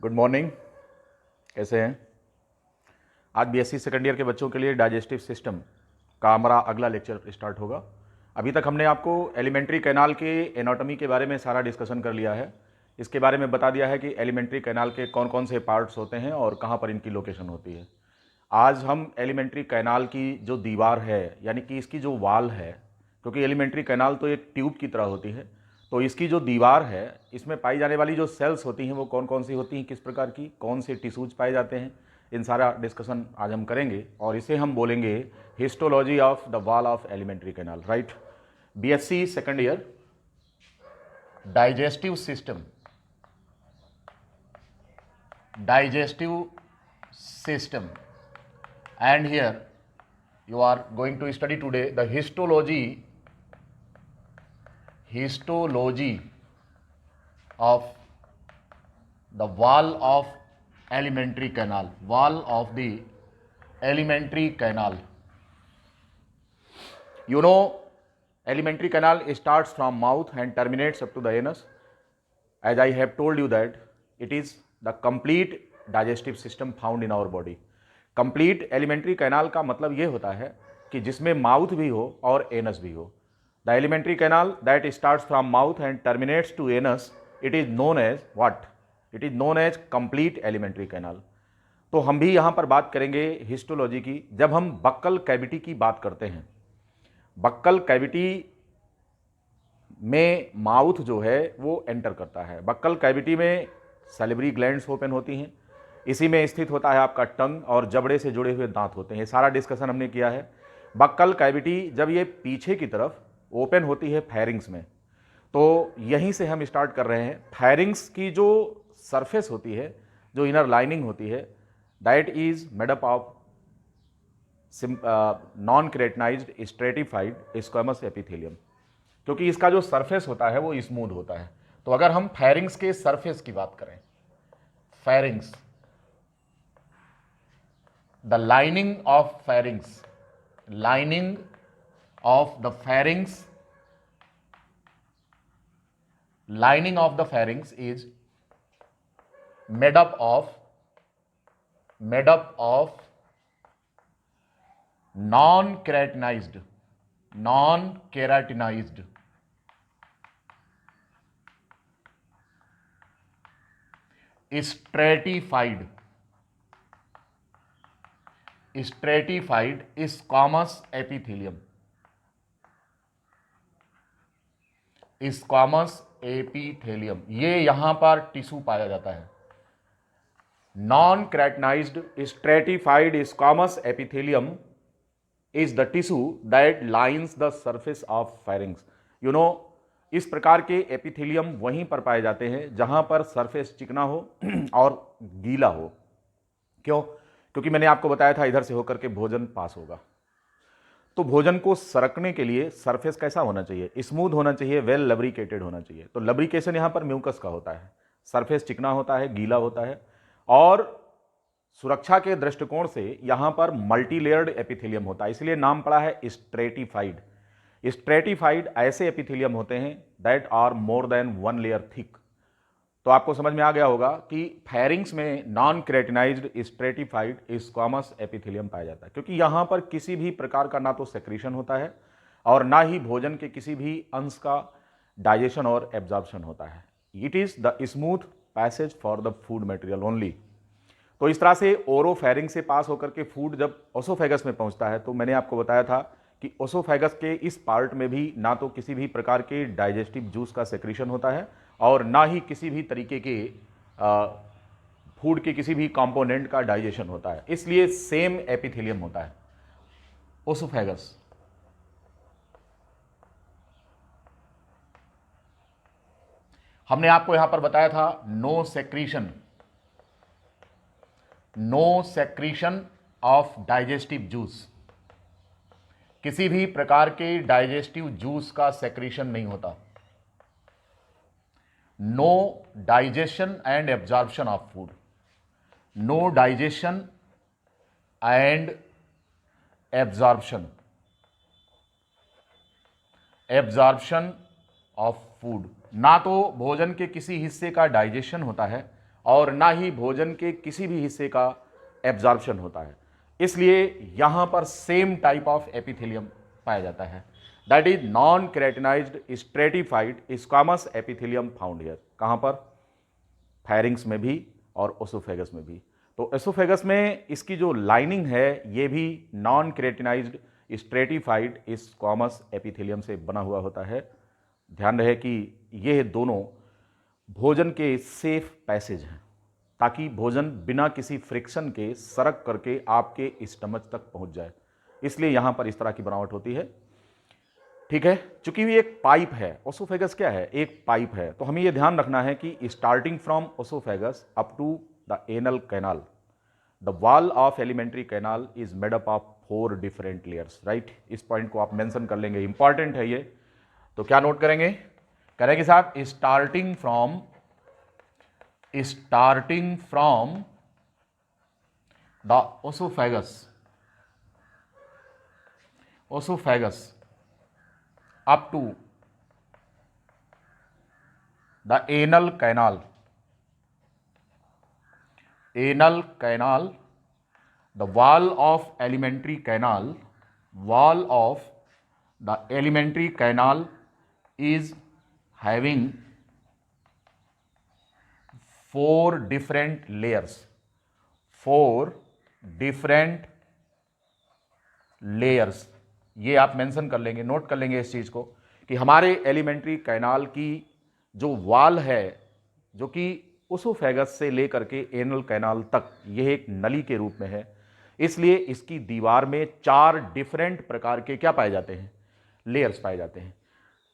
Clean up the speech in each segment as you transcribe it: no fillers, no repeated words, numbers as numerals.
Good morning. कैसे हैं? आज बीएससी सेकेंड ईयर के बच्चों के लिए डाइजेस्टिव सिस्टम का हमारा अगला लेक्चर स्टार्ट होगा। अभी तक हमने आपको एलिमेंट्री कैनाल के एनाटॉमी के बारे में सारा डिस्कशन कर लिया है। इसके बारे में बता दिया है कि एलिमेंट्री कैनाल के कौन कौन से पार्ट्स होते हैं और कहाँ पर इनकी लोकेशन होती है। आज हम एलिमेंट्री कैनाल की जो दीवार है, यानी कि इसकी जो वाल है, क्योंकि एलिमेंट्री कैनाल तो एक ट्यूब की तरह होती है, तो इसकी जो दीवार है, इसमें पाई जाने वाली जो सेल्स होती हैं वो कौन कौन सी होती हैं, किस प्रकार की, कौन से टिश्यूज पाए जाते हैं, इन सारा डिस्कशन आज हम करेंगे। और इसे हम बोलेंगे histology of the wall of elementary canal. Right, BSc second year, digestive system, digestive system, and here you are going to study today the histology of the wall of alimentary canal, wall of the alimentary canal. You know, alimentary canal starts from mouth and terminates up to the anus. As I have told you that it is the complete digestive system found in our body. Complete elementary canal का मतलब ये होता है कि जिसमें mouth भी हो और एनस भी हो। The elementary canal that starts from mouth and terminates to anus, it is known as what? It is known as complete elementary canal. तो हम भी यहाँ पर बात करेंगे हिस्टोलॉजी की। जब हम बक्कल कैविटी की बात करते हैं, बक्कल कैविटी में माउथ जो है वो एंटर करता है। बक्कल कैविटी में सैलिवरी ग्लैंड्स ओपन होती हैं, इसी में स्थित होता है आपका टंग और जबड़े से जुड़े हुए दांत होते हैं। सारा डिस्कशन हमने किया है। बक्कल कैविटी जब ये पीछे की तरफ ओपन होती है फेरिंग्स में, तो यहीं से हम स्टार्ट कर रहे हैं। फेरिंग्स की जो सरफेस होती है, जो इनर लाइनिंग होती है, that is made up of non keratinized stratified squamous epithelium, क्योंकि इसका जो सरफेस होता है वो स्मूथ होता है। तो अगर हम फेरिंग्स के सरफेस की बात करें, pharynx, the lining of pharynx, lining of the pharynx, lining of the pharynx is made up of non keratinized stratified squamous epithelium, squamous epithelium, ये यहां पर टिश्यू पाया जाता है। Non keratinized stratified squamous epithelium is the tissue that lines the surface of pharynx. You know, इस प्रकार के epithelium वहीं पर पाए जाते हैं जहां पर सरफेस चिकना हो और गीला हो। क्यों? क्योंकि मैंने आपको बताया था इधर से होकर के भोजन पास होगा, तो भोजन को सरकने के लिए सरफेस कैसा होना चाहिए? स्मूथ होना चाहिए, वेल लब्रिकेटेड होना चाहिए। तो लब्रिकेशन यहां पर म्यूकस का होता है, सरफेस चिकना होता है, गीला होता है। और सुरक्षा के दृष्टिकोण से यहां पर मल्टीलेयर्ड एपिथेलियम होता है, इसलिए नाम पड़ा है स्ट्रेटिफाइड। स्ट्रेटिफाइड ऐसे एपिथेलियम होते हैं that are more than one layer thick. तो आपको समझ में आ गया होगा कि फेरिंग्स में non keratinized stratified squamous epithelium पाया जाता है, क्योंकि यहां पर किसी भी प्रकार का ना तो सेक्रीशन होता है और ना ही भोजन के किसी भी अंश का डाइजेशन और एब्जॉर्प्शन होता है। It is the smooth passage for the food material only. तो इस तरह से ओरोफेरिंग से पास होकर के फूड जब ओसोफेगस में पहुंचता है, तो मैंने आपको बताया था कि ओसोफेगस के इस पार्ट में भी ना तो किसी भी प्रकार के डाइजेस्टिव जूस का सेक्रीशन होता है और ना ही किसी भी तरीके के फूड के किसी भी कंपोनेंट का डाइजेशन होता है, इसलिए सेम एपिथेलियम होता है ओसोफेगस। हमने आपको यहां पर बताया था no secretion of digestive juice, किसी भी प्रकार के डाइजेस्टिव जूस का सेक्रीशन नहीं होता। No digestion and absorption of food, no digestion and absorption of food. ना तो भोजन के किसी हिस्से का डाइजेशन होता है और ना ही भोजन के किसी भी हिस्से का एब्जॉर्प्शन होता है। इसलिए यहां पर सेम टाइप ऑफ एपिथेलियम पाया जाता है, that is non keratinized stratified squamous epithelium found here. कहां पर? फायरिंग्स में भी और ओसोफेगस में भी। तो एसोफेगस में इसकी जो लाइनिंग है ये भी non keratinized stratified squamous epithelium से बना हुआ होता है। ध्यान रहे कि ये दोनों भोजन के सेफ पैसेज हैं, ताकि भोजन बिना किसी फ्रिक्शन के सरक करके आपके स्टमच तक पहुंच जाए। इसलिए यहां पर इस तरह की बनावट होती है। ठीक है, चूंकि ये एक पाइप है, ओसोफेगस क्या है? एक पाइप है। तो हमें यह ध्यान रखना है कि starting from oesophagus up to the anal canal, the wall of elementary canal is made up of 4 different layers. Right, इस पॉइंट को आप मेंशन कर लेंगे, इंपॉर्टेंट है ये। तो क्या नोट करेंगे? करेंगे साहब, starting from the oesophagus up to the anal canal, the wall of alimentary canal is having 4 different layers, 4 different layers। ये आप मेंशन कर लेंगे, नोट कर लेंगे इस चीज को कि हमारे एलिमेंट्री कैनाल की जो वॉल है, जो कि ओसोफेगस से लेकर के एनल कैनाल तक यह एक नली के रूप में है। इसलिए इसकी दीवार में 4 डिफरेंट प्रकार के क्या पाए जाते हैं? लेयर्स पाए जाते हैं।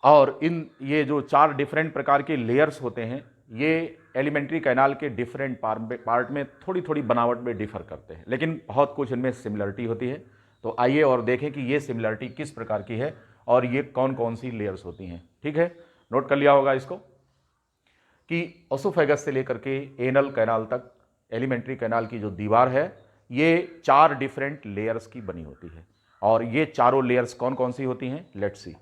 और ये जो 4 डिफरेंट प्रकार के लेयर्स होते हैं, ये एलिमेंट्री कैनाल के डिफरेंट पार्ट में थोड़ी थोड़ी बनावट में डिफर करते हैं, लेकिन बहुत कुछ इनमें सिमिलरिटी होती है। तो आइए और देखें कि ये सिमिलरिटी किस प्रकार की है और ये कौन कौन सी लेयर्स होती हैं। ठीक है, नोट कर लिया होगा इसको कि ओसोफेगस से लेकर के एनल कैनाल तक एलिमेंट्री कैनाल की जो दीवार है ये 4 डिफरेंट लेयर्स की बनी होती है। और ये चारों लेयर्स कौन कौन सी होती हैं? Let's see.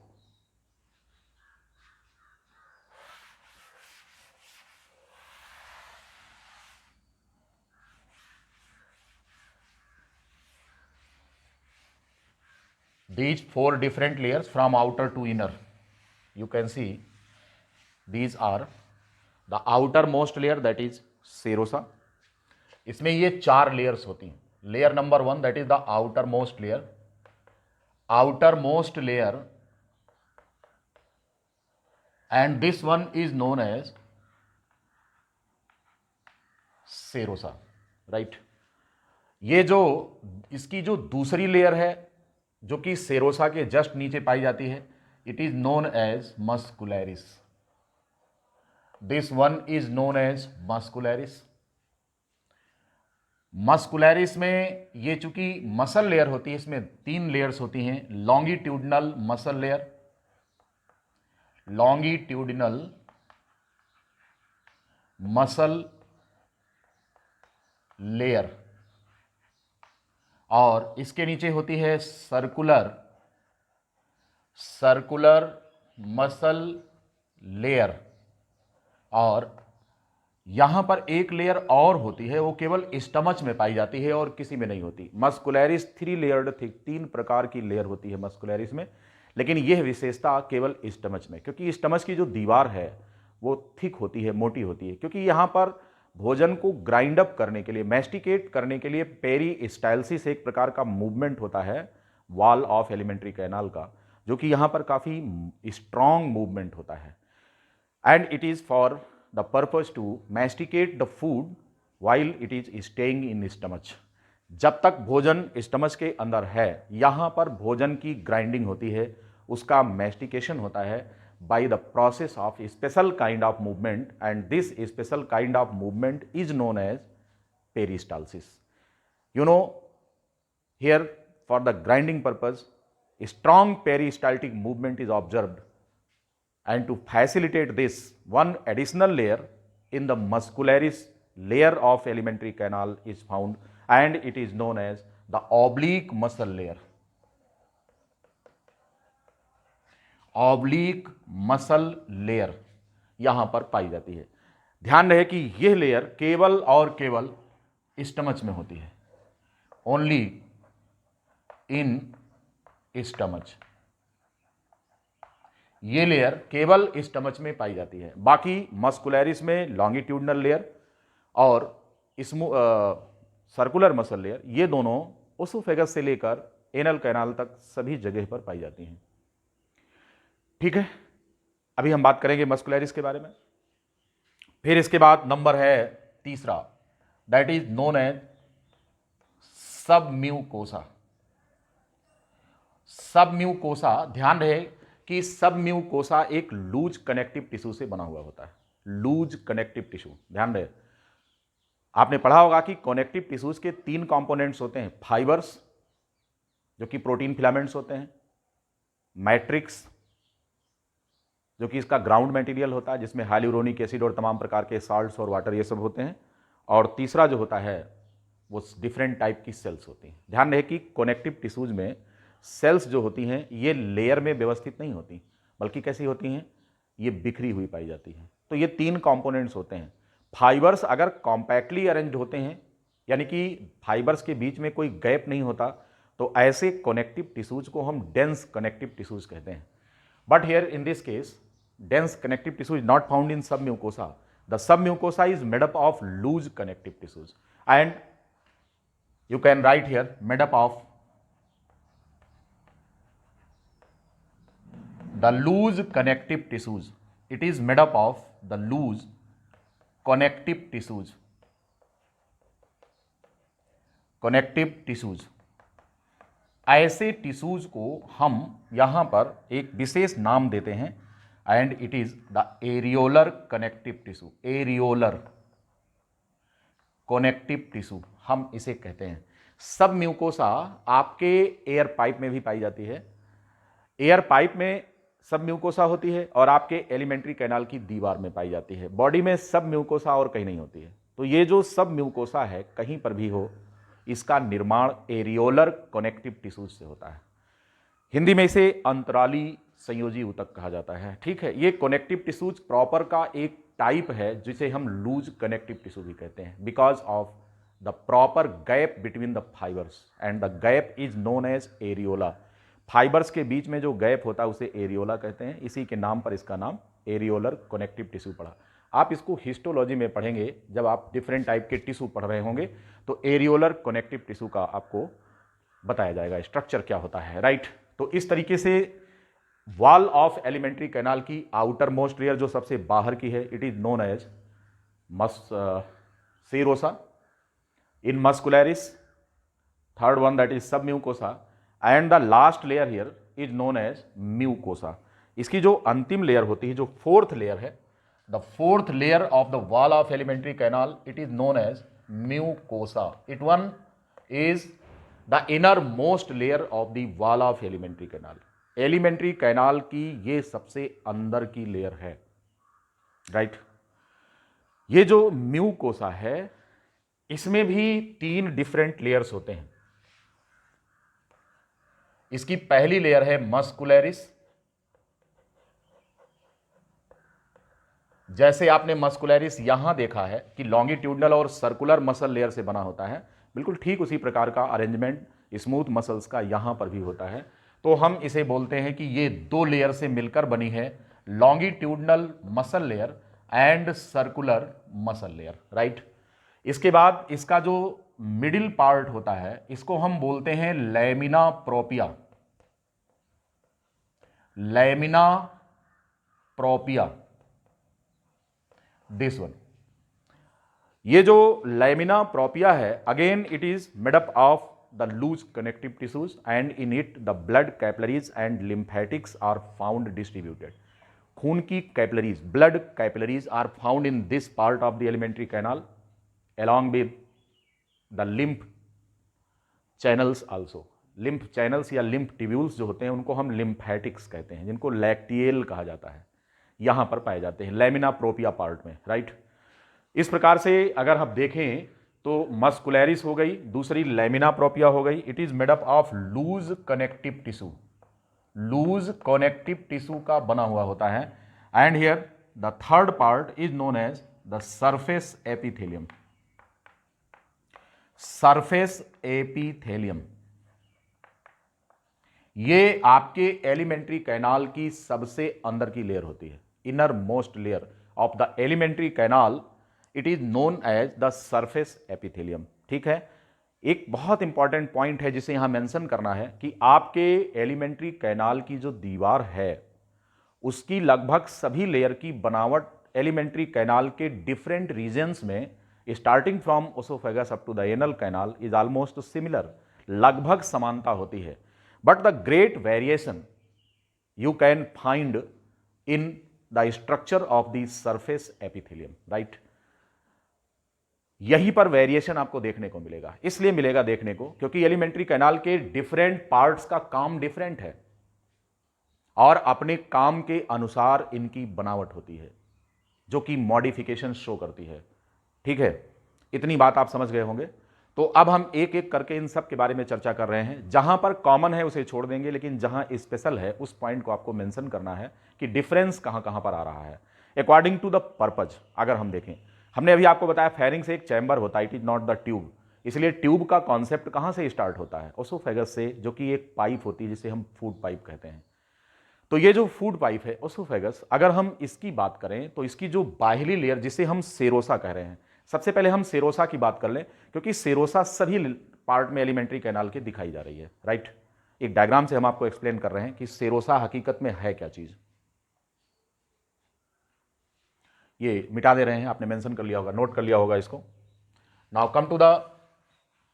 These 4 different layers from outer to inner, you can see these are the outermost layer, that is serosa। इसमें ये 4 लेयर्स होती हैं। Layer number 1 that is the outermost layer and this one is known as serosa। Right, ये जो इसकी जो दूसरी layer है जो कि सेरोसा के जस्ट नीचे पाई जाती है, it is known as muscularis. This one is known as muscularis. Muscularis में ये चूंकि मसल लेयर होती है, इसमें 3 लेयर्स होती हैं। लॉन्गिट्यूडिनल मसल लेयर, और इसके नीचे होती है सर्कुलर मसल लेयर। और यहां पर एक लेयर और होती है, वो केवल स्टमच में पाई जाती है और किसी में नहीं होती। मस्कुलैरिस 3 लेयर्ड थी, 3 प्रकार की लेयर होती है मस्कुलैरिस में, लेकिन यह विशेषता केवल स्टमच में, क्योंकि स्टमच की जो दीवार है वो थिक होती है, मोटी होती है। क्योंकि यहां पर भोजन को ग्राइंड अप करने के लिए, मैस्टिकेट करने के लिए पेरिस्टाल्सिस एक प्रकार का मूवमेंट होता है वॉल ऑफ एलिमेंट्री कैनाल का, जो कि यहां पर काफी स्ट्रॉन्ग मूवमेंट होता है। And it is for the purpose to masticate the food while it is staying in stomach. जब तक भोजन स्टमच के अंदर है, यहां पर भोजन की ग्राइंडिंग होती है, उसका मैस्टिकेशन होता है by the process of a special kind of movement, and this special kind of movement is known as peristalsis। You know, here for the grinding purpose a strong peristaltic movement is observed, and to facilitate this, one additional layer in the muscularis layer of alimentary canal is found, and it is known as the oblique muscle layer। Oblique muscle layer यहां पर पाई जाती है। ध्यान रहे कि यह layer केवल और केवल स्टमच में होती है, ओनली इन स्टमच। ये लेयर केवल स्टमच में पाई जाती है। बाकी मस्कुलरिस में लॉन्गिट्यूडनल लेयर और सर्कुलर मसल लेयर, ये दोनों ओसोफेगस से लेकर एनल कैनाल तक सभी जगह पर पाई जाती हैं। ठीक है, अभी हम बात करेंगे मस्कुलरिस के बारे में। फिर इसके बाद नंबर है तीसरा, that is known as submucosa. Submucosa, ध्यान रहे कि सबम्यूकोसा एक लूज कनेक्टिव टिश्यू से बना हुआ होता है। लूज कनेक्टिव टिश्यू, ध्यान रहे, आपने पढ़ा होगा कि कनेक्टिव टिश्यूज के 3 कंपोनेंट्स होते हैं, फाइबर्स जो कि प्रोटीन फिलामेंट्स होते हैं, मैट्रिक्स जो कि इसका ग्राउंड मटेरियल होता है जिसमें हाइलुरोनिक एसिड और तमाम प्रकार के साल्ट्स और वाटर ये सब होते हैं, और तीसरा जो होता है वो डिफरेंट टाइप की सेल्स होती हैं। ध्यान रहे कि कनेक्टिव टिश्यूज में सेल्स जो होती हैं ये लेयर में व्यवस्थित नहीं होती, बल्कि कैसी होती हैं, ये बिखरी हुई पाई जाती हैं। तो ये 3 कंपोनेंट्स होते हैं। फाइबर्स अगर कॉम्पैक्टली अरेंज्ड होते हैं, यानी कि फाइबर्स के बीच में कोई गैप नहीं होता, तो ऐसे कनेक्टिव टिश्यूज को हम डेंस कनेक्टिव टिश्यूज कहते हैं। But here in this case dense connective tissue is not found in submucosa. The submucosa is made up of loose connective tissues, and you can write here made up of the loose connective tissues. It is made up of the loose connective tissues. Connective tissues. ऐसे tissues को हम यहां पर एक विशेष नाम देते हैं, and it is the areolar connective tissue. Areolar connective tissue हम इसे कहते हैं। सब म्यूकोसा आपके एयर पाइप में भी पाई जाती है। एयर पाइप में सब म्यूकोसा होती है और आपके एलिमेंट्री कैनाल की दीवार में पाई जाती है। बॉडी में सब म्यूकोसा और कहीं नहीं होती है। तो ये जो सब म्यूकोसा है कहीं पर भी हो, इसका निर्माण एरियोलर कनेक्टिव टिश्यूज से होता है। हिंदी में इसे अंतराली संयोजी ऊतक कहा जाता है। ठीक है, ये कनेक्टिव टिश्यूज प्रॉपर का एक टाइप है जिसे हम लूज कनेक्टिव टिश्यू भी कहते हैं, because of the proper gap between the fibres, and the gap is known as areola. Fibres के बीच में जो गैप होता है उसे एरियोला कहते हैं। इसी के नाम पर इसका नाम एरियोलर कनेक्टिव टिश्यू पड़ा। आप इसको हिस्टोलॉजी में पढ़ेंगे, जब आप डिफरेंट टाइप के टिश्यू पढ़ रहे होंगे तो एरियोलर कनेक्टिव टिश्यू का आपको बताया जाएगा स्ट्रक्चर क्या होता है। राइट, तो इस तरीके से वॉल ऑफ एलिमेंट्री कैनाल की आउटर मोस्ट लेयर जो सबसे बाहर की है, it is known as serosa. In muscularis third one that is submucosa, and the last layer here is known as mucosa. इसकी जो अंतिम लेयर होती है, जो फोर्थ लेयर है, the fourth layer of the wall of elementary canal, it is known as mucosa. It one is the inner most layer of the wall of alimentary canal. Elementary canal की ये सबसे अंदर की layer है। Right, ये जो mucosa है इसमें भी 3 डिफरेंट लेयर्स होते हैं। इसकी पहली लेयर है मस्कुलरिस। जैसे आपने मस्कुलरिस यहां देखा है कि लॉन्गिट्यूडनल और सर्कुलर मसल लेयर से बना होता है, बिल्कुल ठीक उसी प्रकार का अरेंजमेंट स्मूथ मसल्स का यहां पर भी होता है। तो हम इसे बोलते हैं कि ये 2 लेयर से मिलकर बनी है, longitudinal muscle layer and circular muscle layer. Right, इसके बाद इसका जो मिडिल पार्ट होता है इसको हम बोलते हैं lamina propria. Lamina propria, this one. ये जो लैमिना प्रोपिया है, again it is made up of the loose connective tissues, and in it the blood capillaries and lymphatics are found distributed. खून की capillaries, blood capillaries are found in this part of the elementary canal along with the lymph channels also. lymph channels या lymph tubules जो होते हैं उनको हम lymphatics कहते हैं, जिनको लैक्टियल कहा जाता है, यहां पर पाए जाते हैं लैमिना प्रोपिया पार्ट में। राइट, इस प्रकार से अगर हम देखें तो मस्कुलरिस हो गई, दूसरी लैमिना प्रोपिया हो गई। It is made up of loose connective tissue. Loose connective tissue का बना हुआ होता है, and here the third part is known as the surface epithelium. Surface epithelium ये आपके एलिमेंट्री कैनाल की सबसे अंदर की लेयर होती है, inner most layer of the elementary canal, it is known as the surface epithelium. ठीक है, एक बहुत इंपॉर्टेंट पॉइंट है जिसे यहां मेंशन करना है कि आपके एलिमेंट्री कैनाल की जो दीवार है उसकी लगभग सभी लेयर की बनावट एलिमेंट्री कैनाल के डिफरेंट रीजन्स में starting from oesophagus up to the anal canal is almost similar, लगभग समानता होती है। But the great variation you can find in the structure of the surface epithelium, right? यहीं पर वेरिएशन आपको देखने को मिलेगा, इसलिए मिलेगा देखने को क्योंकि एलिमेंट्री कैनाल के डिफरेंट पार्ट्स का काम डिफरेंट है और अपने काम के अनुसार इनकी बनावट होती है जो कि मॉडिफिकेशन शो करती है। ठीक है, इतनी बात आप समझ गए होंगे। तो अब हम एक एक करके इन सब के बारे में चर्चा कर रहे हैं। जहां पर कॉमन है उसे छोड़ देंगे, लेकिन जहां स्पेशल है उस पॉइंट को आपको मेंशन करना है कि डिफरेंस कहां कहां पर आ रहा है अकॉर्डिंग टू द पर्पज। अगर हम देखें, हमने अभी आपको बताया फेरिंग्स एक चैम्बर होता है, it is not the tube, इसलिए ट्यूब का कॉन्सेप्ट कहां से स्टार्ट होता है? ओसोफेगस से, जो कि एक पाइप होती है जिसे हम फूड पाइप कहते हैं। तो ये जो फूड पाइप है ओसोफेगस, अगर हम इसकी बात करें तो इसकी जो बाहरी लेयर जिसे हम सेरोसा कह रहे हैं, सबसे पहले हम सेरोसा की बात कर लें क्योंकि सेरोसा सभी पार्ट में एलिमेंट्री कैनाल के दिखाई जा रही है, राइट। एक डायग्राम से हम आपको एक्सप्लेन कर रहे हैं कि सेरोसा हकीकत में है क्या चीज। ये मिटा दे रहे हैं, आपने मेंशन कर लिया होगा, नोट कर लिया होगा इसको। Now come to the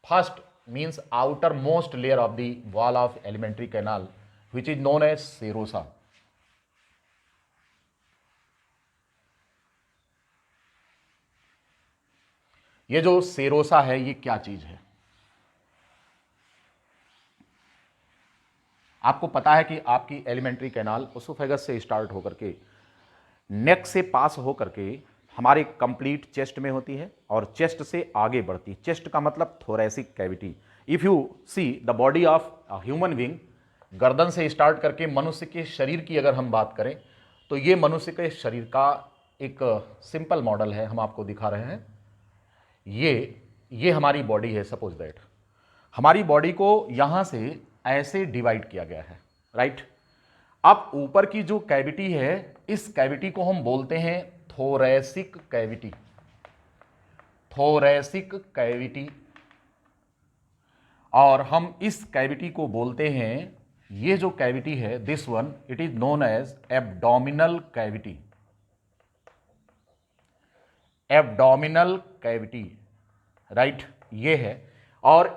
first means outer most layer of the wall of elementary canal which is known as serosa. ये जो सेरोसा है ये क्या चीज है? आपको पता है कि आपकी एलिमेंट्री कैनाल ओसोफेगस से स्टार्ट होकर के नेक से पास होकर के हमारे कंप्लीट चेस्ट में होती है और चेस्ट से आगे बढ़ती है। चेस्ट का मतलब thoracic cavity. If you see the body of human being, गर्दन से स्टार्ट करके मनुष्य के शरीर की अगर हम बात करें तो ये मनुष्य के शरीर का एक सिंपल मॉडल है, हम आपको दिखा रहे हैं। ये हमारी बॉडी है। सपोज दैट हमारी बॉडी को यहां से ऐसे डिवाइड किया गया है, राइट। अब ऊपर की जो कैविटी है, इस कैविटी को हम बोलते हैं थोरेसिक कैविटी। थोरेसिक कैविटी, और हम इस कैविटी को बोलते हैं, ये जो कैविटी है this one, it is known as abdominal cavity. Abdominal cavity, right, ये है। और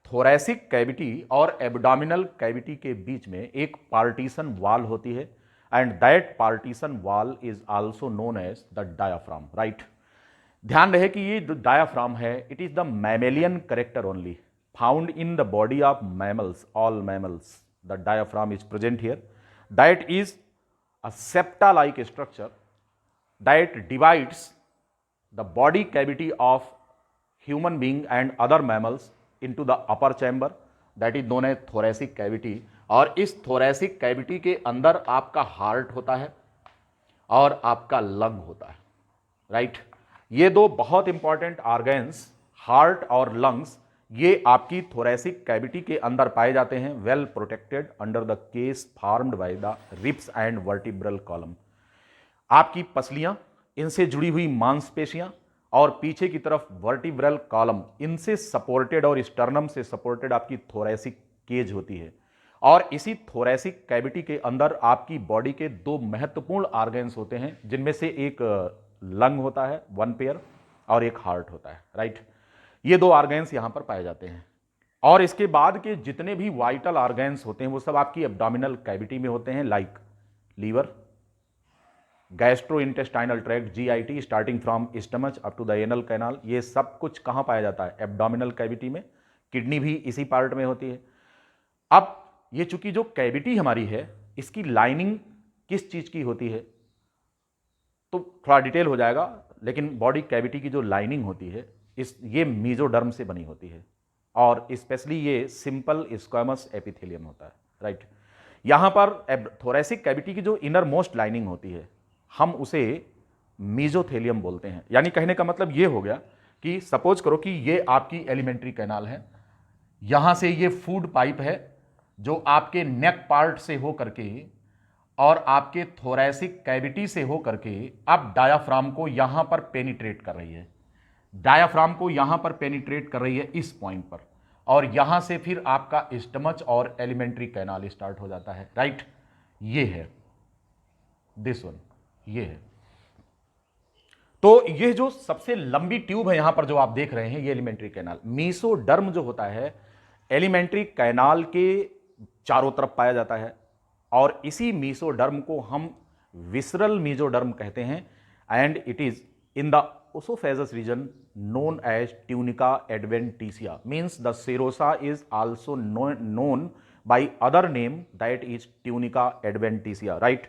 थोरेसिक कैविटी और एब्डोमिनल कैविटी के बीच में एक पार्टीशन वॉल होती है and that partition wall is also known as the diaphragm, right. ध्यान रहे कि ये जो डायाफ्राम है it is the mammalian character only found in the body of mammals, all mammals. The diaphragm is present here. That is a septa-like structure that divides the body cavity of human being and other mammals into the upper chamber, that is known as thoracic cavity. और इस thoracic cavity के अंदर आपका heart होता है और आपका lung होता है, राइट। ये दो बहुत इंपॉर्टेंट ऑर्गन्स, हार्ट और लंग्स, ये आपकी थोरेसिक कैविटी के अंदर पाए जाते हैं, well protected under the case formed by the ribs and vertebral column. आपकी पसलियां, इनसे जुड़ी हुई मांसपेशियां और पीछे की तरफ वर्टिब्रल कॉलम, इनसे सपोर्टेड और स्टर्नम से सपोर्टेड आपकी थोरेसिक केज होती है। और इसी थोरेसिक कैविटी के अंदर आपकी बॉडी के दो महत्वपूर्ण ऑर्गन्स होते हैं, जिनमें से एक लंग होता है, वन पेयर, और एक हार्ट होता है, राइट। ये दो ऑर्गन्स यहां पर पाए जाते हैं। और इसके बाद के जितने भी वाइटल ऑर्गन्स होते हैं वो सब आपकी एब्डोमिनल कैविटी में होते हैं, like liver, gastrointestinal tract, GIT, starting from stomach up to the anal canal. ये सब कुछ कहां पाया जाता है? एब्डोमिनल कैविटी में। किडनी भी इसी पार्ट में होती है। अब ये चूंकि जो कैविटी हमारी है इसकी लाइनिंग किस चीज की होती है तो थोड़ा डिटेल हो जाएगा, लेकिन बॉडी कैविटी की जो लाइनिंग होती है ये मीजोडर्म से बनी होती है और स्पेशली ये सिंपल स्क्वैमस एपिथेलियम होता है, राइट। यहां पर थोरेसिक कैविटी की जो इनर मोस्ट लाइनिंग होती है हम उसे मीजोथेलियम बोलते हैं। यानी कहने का मतलब ये हो गया कि सपोज करो कि ये आपकी एलिमेंट्री कैनाल है, यहां से ये फूड पाइप है जो आपके नेक पार्ट से हो करके और आपके थोरैसिक कैविटी से हो करके अब डायाफ्राम को यहां पर पेनिट्रेट कर रही है, डायाफ्राम को यहां पर पेनिट्रेट कर रही है इस पॉइंट पर, और यहां से फिर आपका स्टमच और एलिमेंट्री कैनाल स्टार्ट हो जाता है, राइट। ये है दिस वन, ये है। तो ये जो सबसे लंबी ट्यूब है यहां पर जो आप देख रहे हैं, ये एलिमेंट्री कैनाल, मीसोडर्म जो होता है एलिमेंट्री कैनाल के चारों तरफ पाया जाता है, और इसी मीसोडर्म को हम विसरल मीजोडर्म कहते हैं, and it is in the oesophagus region known as tunica adventitia, means the serosa is also known by other name that is tunica adventitia, right।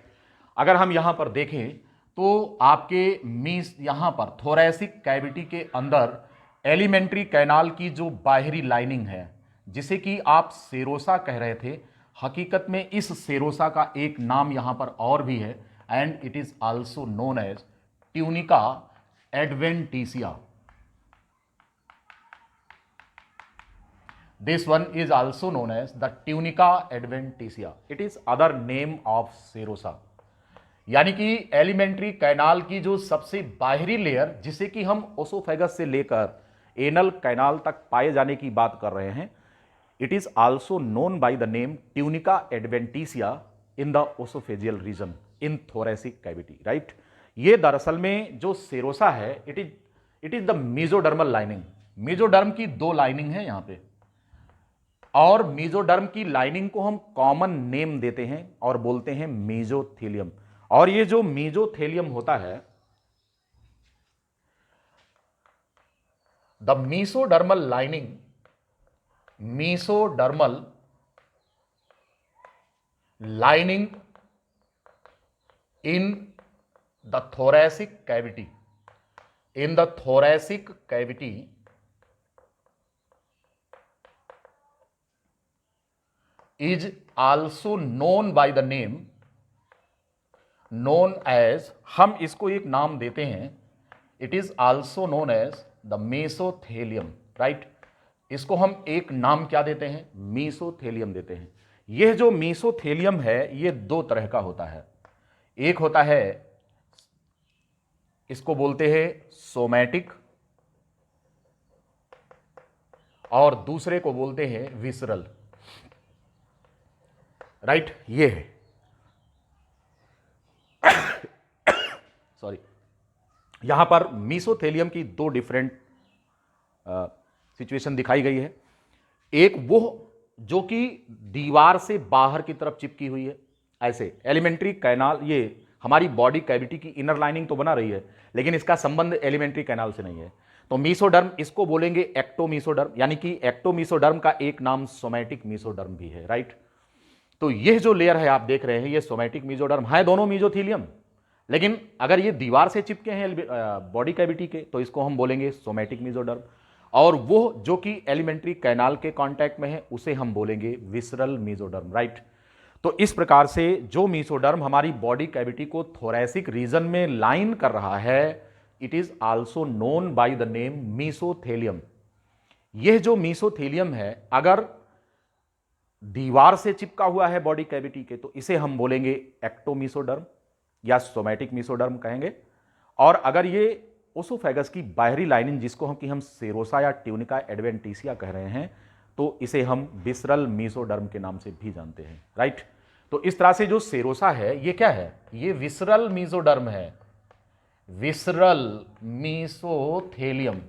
अगर हम यहां पर देखें तो आपके मीस यहां पर थोरैसिक कैविटी के अंदर एलिमेंट्री कैनाल की जो बाहरी लाइनिंग है, जिसे कि आप सेरोसा कह रहे थे, हकीकत में इस सेरोसा का एक नाम यहां पर और भी है, and it is also known as tunica adventitia. This one is also known as the tunica adventitia. It is other name of serosa. यानी कि एलिमेंट्री कैनाल की जो सबसे बाहरी लेयर, जिसे कि हम ओसोफेगस से लेकर एनल कैनाल तक पाए जाने की बात कर रहे हैं, it is also known by the name tunica adventitia in the oesophageal region in thoracic cavity, right. ये दरअसल में जो सेरोसा है, it is the mesodermal lining. Mesoderm की दो लाइनिंग है यहां पे, और मीजोडर्म की लाइनिंग को हम कॉमन नेम देते हैं और बोलते हैं मीजोथेलियम। और ये जो मीजोथेलियम होता है, the mesodermal lining, mesodermal lining in the thoracic cavity, in the thoracic cavity is also known by the name, known as, हम इसको एक नाम देते हैं, it is also known as the mesothelium, right। इसको हम एक नाम क्या देते हैं, मीसोथेलियम देते हैं। यह जो मीसोथेलियम है ये दो तरह का होता है, एक होता है इसको बोलते हैं सोमैटिक, और दूसरे को बोलते हैं विसरल, राइट। ये है सॉरी, यहां पर मीसोथेलियम की दो डिफरेंट सिचुएशन दिखाई गई है। एक वो जो कि दीवार से बाहर की तरफ चिपकी हुई है, ऐसे एलिमेंट्री कैनाल, ये हमारी बॉडी कैविटी की इनर लाइनिंग तो बना रही है, लेकिन इसका संबंध एलिमेंट्री कैनाल से नहीं है। तो मीसोडर्म, इसको बोलेंगे एक्टोमीसोडर्म, यानी कि एक्टोमीसोडर्म का एक नाम सोमैटिक मीसोडर्म भी है, राइट। तो यह जो लेयर है आप देख रहे हैं, ये सोमैटिक मीजोडर्म है, दोनों मीजोथेलियम, लेकिन अगर ये दीवार से चिपके हैं बॉडी कैविटी के, तो इसको हम बोलेंगे सोमैटिक मीजोडर्म, और वो जो कि एलिमेंट्री कैनाल के कांटेक्ट में है उसे हम बोलेंगे विसरल मीजोडर्म, राइट। तो इस प्रकार से जो मीसोडर्म हमारी बॉडी कैविटी को थोरैसिक रीजन में लाइन कर रहा है, it is also known by the name mesothelium. यह जो मीसोथेलियम है अगर दीवार से चिपका हुआ है बॉडी कैविटी के, तो इसे हम बोलेंगे एक्टोमीसोडर्म या सोमैटिक मीसोडर्म कहेंगे। और अगर ये ओसोफेगस की बाहरी लाइनिंग, जिसको हम सेरोसा या ट्यूनिका एडवेंटिसिया कह रहे हैं, तो इसे हम विसरल मीसोडर्म के नाम से भी जानते हैं, राइट। तो इस तरह से जो सेरोसा है ये क्या है, ये विसरल मीसोडर्म है, विसरल मीसोथेलियम,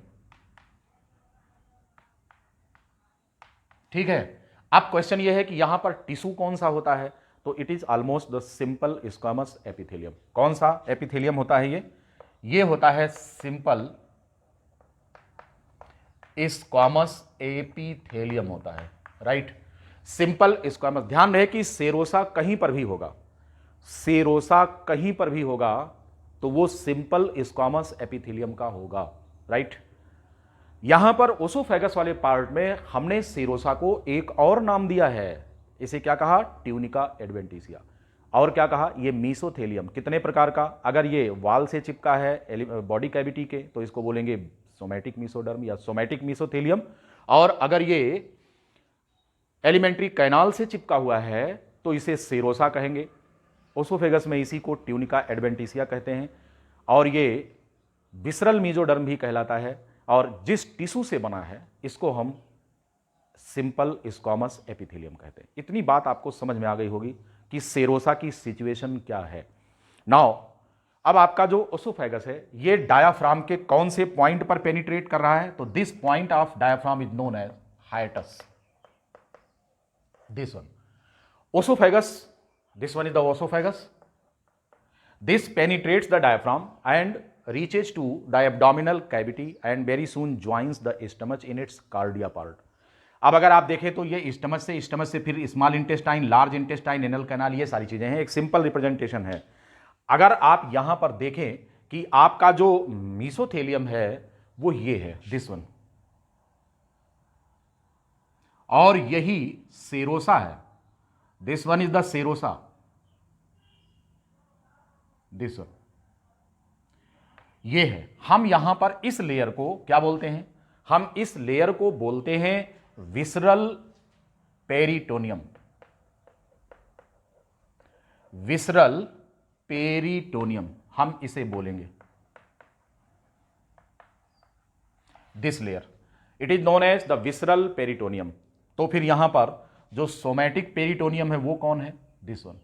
ठीक है। अब क्वेश्चन ये है कि यहां पर टिश्यू कौन सा होता है, तो it is almost the simple squamous epithelium. कौन सा एपिथेलियम होता है ये होता है सिंपल स्क्वामस एपिथेलियम होता है, राइट। सिंपल स्क्वामस, ध्यान रहे कि सेरोसा कहीं पर भी होगा, सेरोसा कहीं पर भी होगा तो वो सिंपल स्क्वामस एपिथेलियम का होगा, राइट। यहां पर ओसोफेगस वाले पार्ट में हमने सेरोसा को एक और नाम दिया है, इसे क्या कहा, ट्यूनिका एडवेंटिसिया। और क्या कहा, ये मीसोथेलियम कितने प्रकार का, अगर ये वाल से चिपका है बॉडी कैविटी के तो इसको बोलेंगे सोमैटिक मीसोडर्म या सोमैटिक मीसोथेलियम, और अगर ये एलिमेंट्री कैनाल से चिपका हुआ है तो इसे सेरोसा कहेंगे। ओसोफेगस में इसी को ट्यूनिका एडवेंटिसिया कहते हैं, और ये विसरल मीजोडर्म भी कहलाता है, और जिस टिश्यू से बना है इसको हम सिंपल स्क्वामस एपिथेलियम कहते हैं। इतनी बात आपको समझ में आ गई होगी कि सेरोसा की सिचुएशन क्या है। नाउ अब आपका जो ओसोफेगस है ये डायाफ्राम के कौन से पॉइंट पर पेनिट्रेट कर रहा है, तो this point of diaphragm is known as hiatus, this one oesophagus, this one is the esophagus. This penetrates the diaphragm and reaches to the abdominal cavity and very soon joins the stomach in its cardia part. अब अगर आप देखें तो ये stomach से फिर small intestine, large intestine, anal canal, ये सारी चीजें हैं, एक सिंपल रिप्रेजेंटेशन है। अगर आप यहां पर देखें कि आपका जो मीसोथेलियम है वो ये है, दिस वन, और यही सेरोसा है, this one is the serosa, this one ये है। हम यहां पर इस लेयर को क्या बोलते हैं, हम इस लेयर को बोलते हैं विसरल पेरिटोनियम, विसरल पेरिटोनियम हम इसे बोलेंगे, this layer it is known as the visceral peritoneum. तो फिर यहां पर जो सोमैटिक पेरिटोनियम है वो कौन है, दिस वन,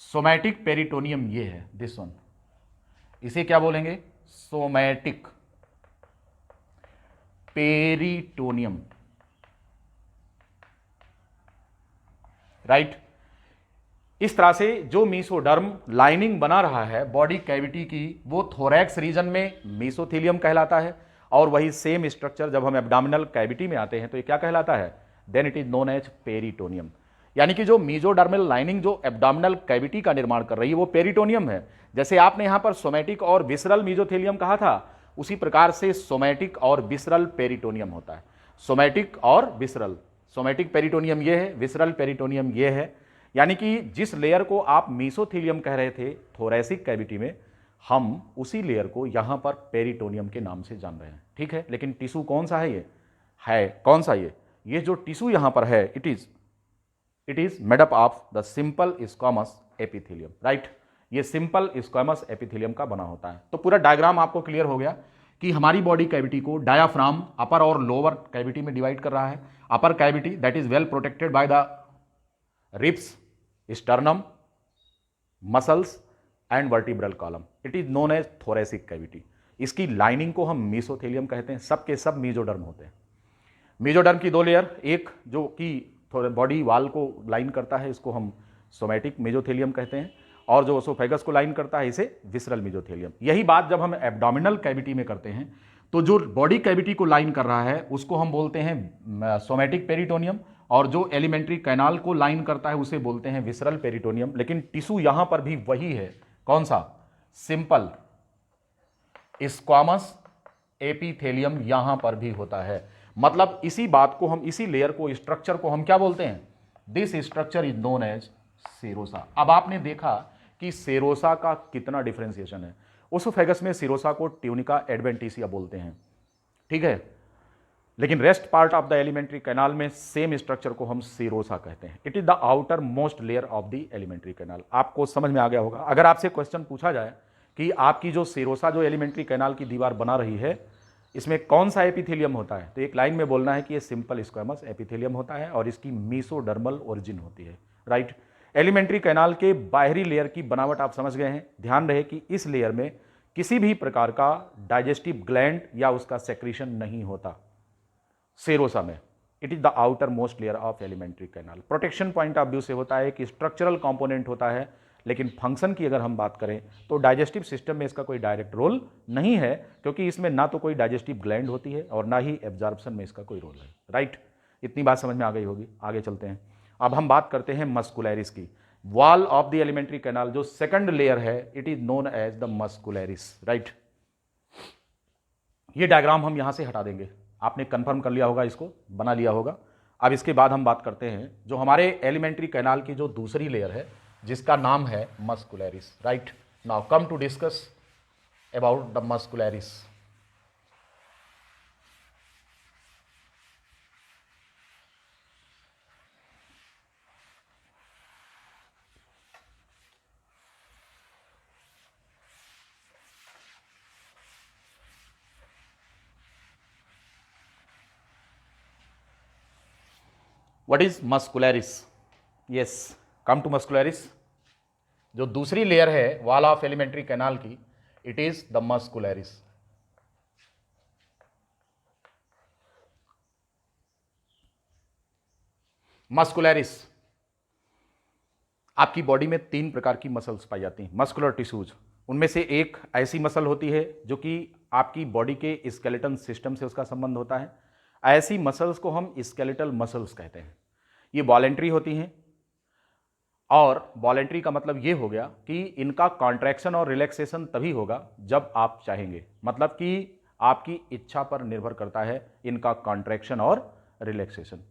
सोमैटिक पेरिटोनियम ये है, दिस वन, इसे क्या बोलेंगे, सोमैटिक पेरिटोनियम, राइट। इस तरह से जो मीसोडर्म लाइनिंग बना रहा है बॉडी कैविटी की वो थोरैक्स रीजन में मीसोथेलियम कहलाता है, और वही सेम स्ट्रक्चर जब हम एब्डोमिनल कैविटी में आते हैं तो ये क्या कहलाता है, then it is known as peritoneum. यानी कि जो मीजोडर्मल लाइनिंग जो एब्डोमिनल कैविटी का निर्माण कर रही है वो पेरिटोनियम है। जैसे आपने यहां पर सोमैटिक और विसरल मीजोथेलियम कहा था, उसी प्रकार से सोमैटिक और विसरल पेरिटोनियम होता है। सोमैटिक और विसरल, सोमैटिक पेरिटोनियम ये है, विसरल पेरिटोनियम ये है। यानी कि जिस लेयर को आप मीसोथेलियम कह रहे थे थोरैसिक कैविटी में, हम उसी लेयर को यहां पर पेरिटोनियम के नाम से जान रहे हैं, ठीक है। लेकिन टिश्यू कौन सा है, ये है कौन सा, ये जो टिश्यू यहां पर है it is made up of the simple squamous epithelium, right. ये सिंपल स्क्वामस एपिथेलियम का बना होता है। तो पूरा डायग्राम आपको क्लियर हो गया कि हमारी बॉडी कैविटी को डायाफ्राम अपर और लोअर कैविटी में डिवाइड कर रहा है। Upper cavity that is well protected by the ribs, sternum, muscles and vertebral column, it is known as thoracic cavity. इसकी लाइनिंग को हम मीसोथेलियम कहते हैं। सब के सब मीजोडर्म होते हैं। मीजोडर्म की दो लेयर, एक जो कि बॉडी वाल को लाइन करता है इसको हम सोमैटिक मेजोथेलियम कहते हैं, और जो ओसोफेगस को लाइन करता है इसे विसरल मेजोथेलियम। यही बात जब हम एब्डोमिनल कैविटी में करते हैं तो जो बॉडी कैविटी को लाइन कर रहा है उसको हम बोलते हैं सोमैटिक पेरिटोनियम, और जो एलिमेंट्री कैनाल को लाइन करता है उसे बोलते हैं विसरल पेरिटोनियम। लेकिन टिश्यू यहां पर भी वही है, कौन सा, सिंपल स्क्वामस एपिथेलियम यहां पर भी होता है। मतलब इसी बात को हम, इसी लेयर को, स्ट्रक्चर को हम क्या बोलते हैं, this structure is known as serosa. अब आपने देखा कि सेरोसा का कितना डिफरेंशिएशन है। ओसोफेगस में सेरोसा को ट्यूनिका एडवेंटिसिया बोलते हैं, ठीक है, लेकिन rest part of the alimentary canal में सेम स्ट्रक्चर को हम सेरोसा कहते हैं। It is the outer most layer of the alimentary canal. आपको समझ में आ गया होगा। अगर आपसे क्वेश्चन पूछा जाए कि आपकी जो सेरोसा जो एलिमेंट्री कैनाल की दीवार बना रही है इसमें कौन सा एपिथेलियम होता है, तो एक लाइन में बोलना है कि ये सिंपल स्क्वामस एपिथेलियम होता है और इसकी मीसोडर्मल ओरिजिन होती है, राइट। एलिमेंट्री कैनाल के बाहरी लेयर की बनावट आप समझ गए हैं। ध्यान रहे कि इस लेयर में किसी भी प्रकार का डाइजेस्टिव ग्लैंड या उसका सेक्रीशन नहीं होता सेरोसा में। It is the outer most layer of alimentary canal. Protection point of view से होता है कि स्ट्रक्चरल कंपोनेंट होता है, लेकिन फंक्शन की अगर हम बात करें तो डाइजेस्टिव सिस्टम में इसका कोई डायरेक्ट रोल नहीं है, क्योंकि इसमें ना तो कोई डाइजेस्टिव ग्लैंड होती है और ना ही एब्जॉर्प्शन में इसका कोई रोल है, राइट। इतनी बात समझ में आ गई होगी। आगे चलते हैं। अब हम बात करते हैं मस्कुलैरिस की। Wall of the elementary canal जो सेकंड लेयर है it is known as the muscularis, right. ये डायग्राम हम यहां से हटा देंगे। आपने कंफर्म कर लिया होगा, इसको बना लिया होगा। अब इसके बाद हम बात करते हैं जो हमारे एलिमेंट्री कैनाल की जो दूसरी लेयर है जिसका नाम है muscularis, right. Now come to discuss about the muscularis. What is muscularis? Yes, come to muscularis. जो दूसरी लेयर है वॉल ऑफ एलिमेंट्री कैनाल की, it is the muscularis. Muscularis, आपकी बॉडी में 3 प्रकार की मसल्स पाई जाती हैं, मस्कुलर टिश्यूज। उनमें से एक ऐसी मसल होती है जो कि आपकी बॉडी के स्केलेटन सिस्टम से उसका संबंध होता है। ऐसी मसल्स को हम स्केलेटल मसल्स कहते हैं। ये वॉलेंट्री होती हैं, और वॉलेंट्री का मतलब ये हो गया कि इनका कॉन्ट्रैक्शन और रिलैक्सेशन तभी होगा जब आप चाहेंगे, मतलब कि आपकी इच्छा पर निर्भर करता है इनका कॉन्ट्रैक्शन और रिलैक्सेशन।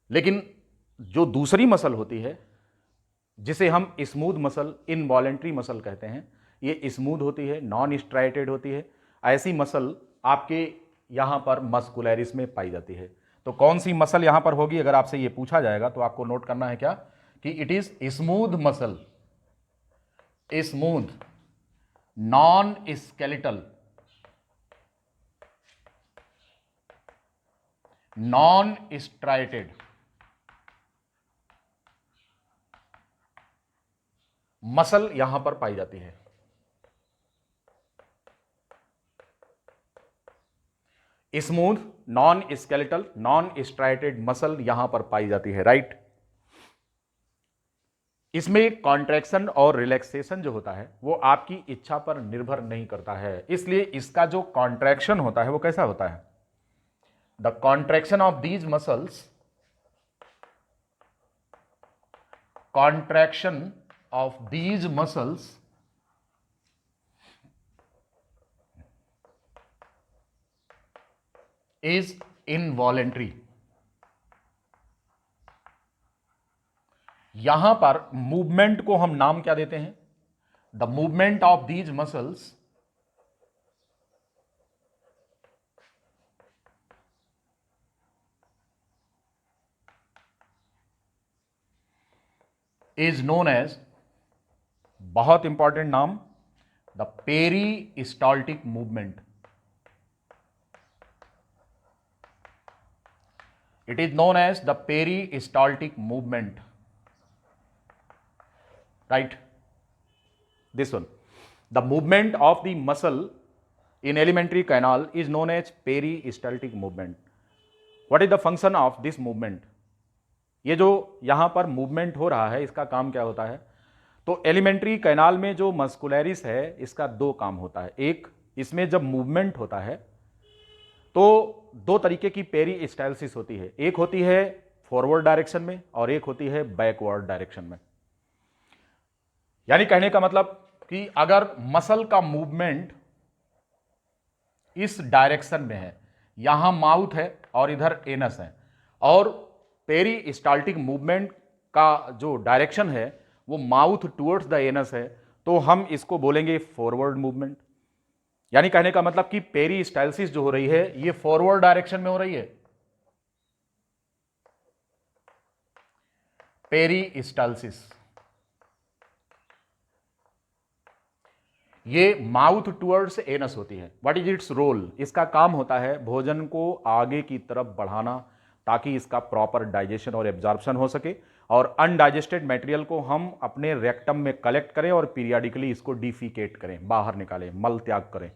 लेकिन जो दूसरी मसल होती है जिसे हम स्मूथ मसल, इनवॉलेंट्री मसल कहते हैं, ये स्मूथ होती है, नॉन स्ट्राइटेड होती है। ऐसी मसल आपके यहाँ पर मस्कुलरिस में पाई जाती है। तो कौन सी मसल यहाँ पर होगी, अगर आपसे ये पूछा जाएगा तो आपको नोट करना है क्या, कि it is smooth muscle, smooth non skeletal, non striated muscle यहां पर पाई जाती है। Smooth non skeletal non striated muscle यहां पर पाई जाती है, राइट। इसमें कॉन्ट्रैक्शन और रिलैक्सेशन जो होता है वो आपकी इच्छा पर निर्भर नहीं करता है। इसलिए इसका जो कॉन्ट्रैक्शन होता है वो कैसा होता है, the contraction of these muscles, contraction of these muscles is involuntary। यहां पर मूवमेंट को हम नाम क्या देते हैं, the movement of these muscles is known as, बहुत इंपॉर्टेंट नाम, the peristaltic movement. It is known as the peristaltic movement, right. This one, the movement of the muscle in elementary canal is known as peristaltic movement. What is the function of this movement? ये जो यहां पर movement हो रहा है इसका काम क्या होता है, तो एलिमेंट्री कैनाल में जो मस्कुलरिस है इसका 2 काम होता है। एक, इसमें जब मूवमेंट होता है तो 2 तरीके की पेरिस्टाल्सिस होती है, एक होती है फॉरवर्ड डायरेक्शन में और एक होती है बैकवर्ड डायरेक्शन में। यानी कहने का मतलब कि अगर मसल का मूवमेंट इस डायरेक्शन में है, यहां माउथ है और इधर एनस है, और पेरिस्टाल्टिक मूवमेंट का जो डायरेक्शन है वो माउथ टुवर्ड्स द एनस है, तो हम इसको बोलेंगे फॉरवर्ड मूवमेंट। यानी कहने का मतलब कि पेरिस्टाल्सिस जो हो रही है ये फॉरवर्ड डायरेक्शन में हो रही है, पेरिस्टाल्सिस। ये माउथ टुवर्ड्स एनस होती है। व्हाट इज इट्स रोल, इसका काम होता है भोजन को आगे की तरफ बढ़ाना ताकि इसका प्रॉपर डाइजेशन और एब्जॉर्प्शन हो सके, और अनडाइजेस्टेड मटेरियल को हम अपने रेक्टम में कलेक्ट करें और पीरियडिकली इसको डिफिकेट करें, बाहर निकालें, मल त्याग करें।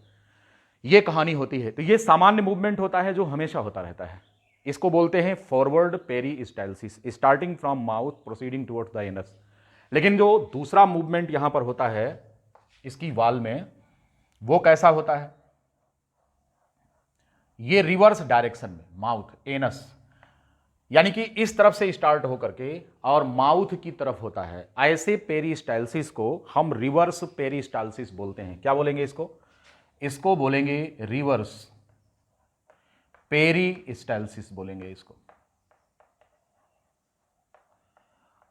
ये कहानी होती है। तो ये सामान्य मूवमेंट होता है जो हमेशा होता रहता है, इसको बोलते हैं forward peristalsis, starting from mouth proceeding towards the anus. लेकिन जो दूसरा मूवमेंट यहां पर होता है इसकी वाल में, वो कैसा होता है, ये रिवर्स डायरेक्शन में, माउथ एनस, यानी कि इस तरफ से स्टार्ट होकर के और माउथ की तरफ होता है। ऐसे पेरिस्टाल्सिस को हम रिवर्स पेरिस्टाल्सिस बोलते हैं। क्या बोलेंगे इसको, इसको बोलेंगे रिवर्स पेरिस्टाल्सिस बोलेंगे इसको।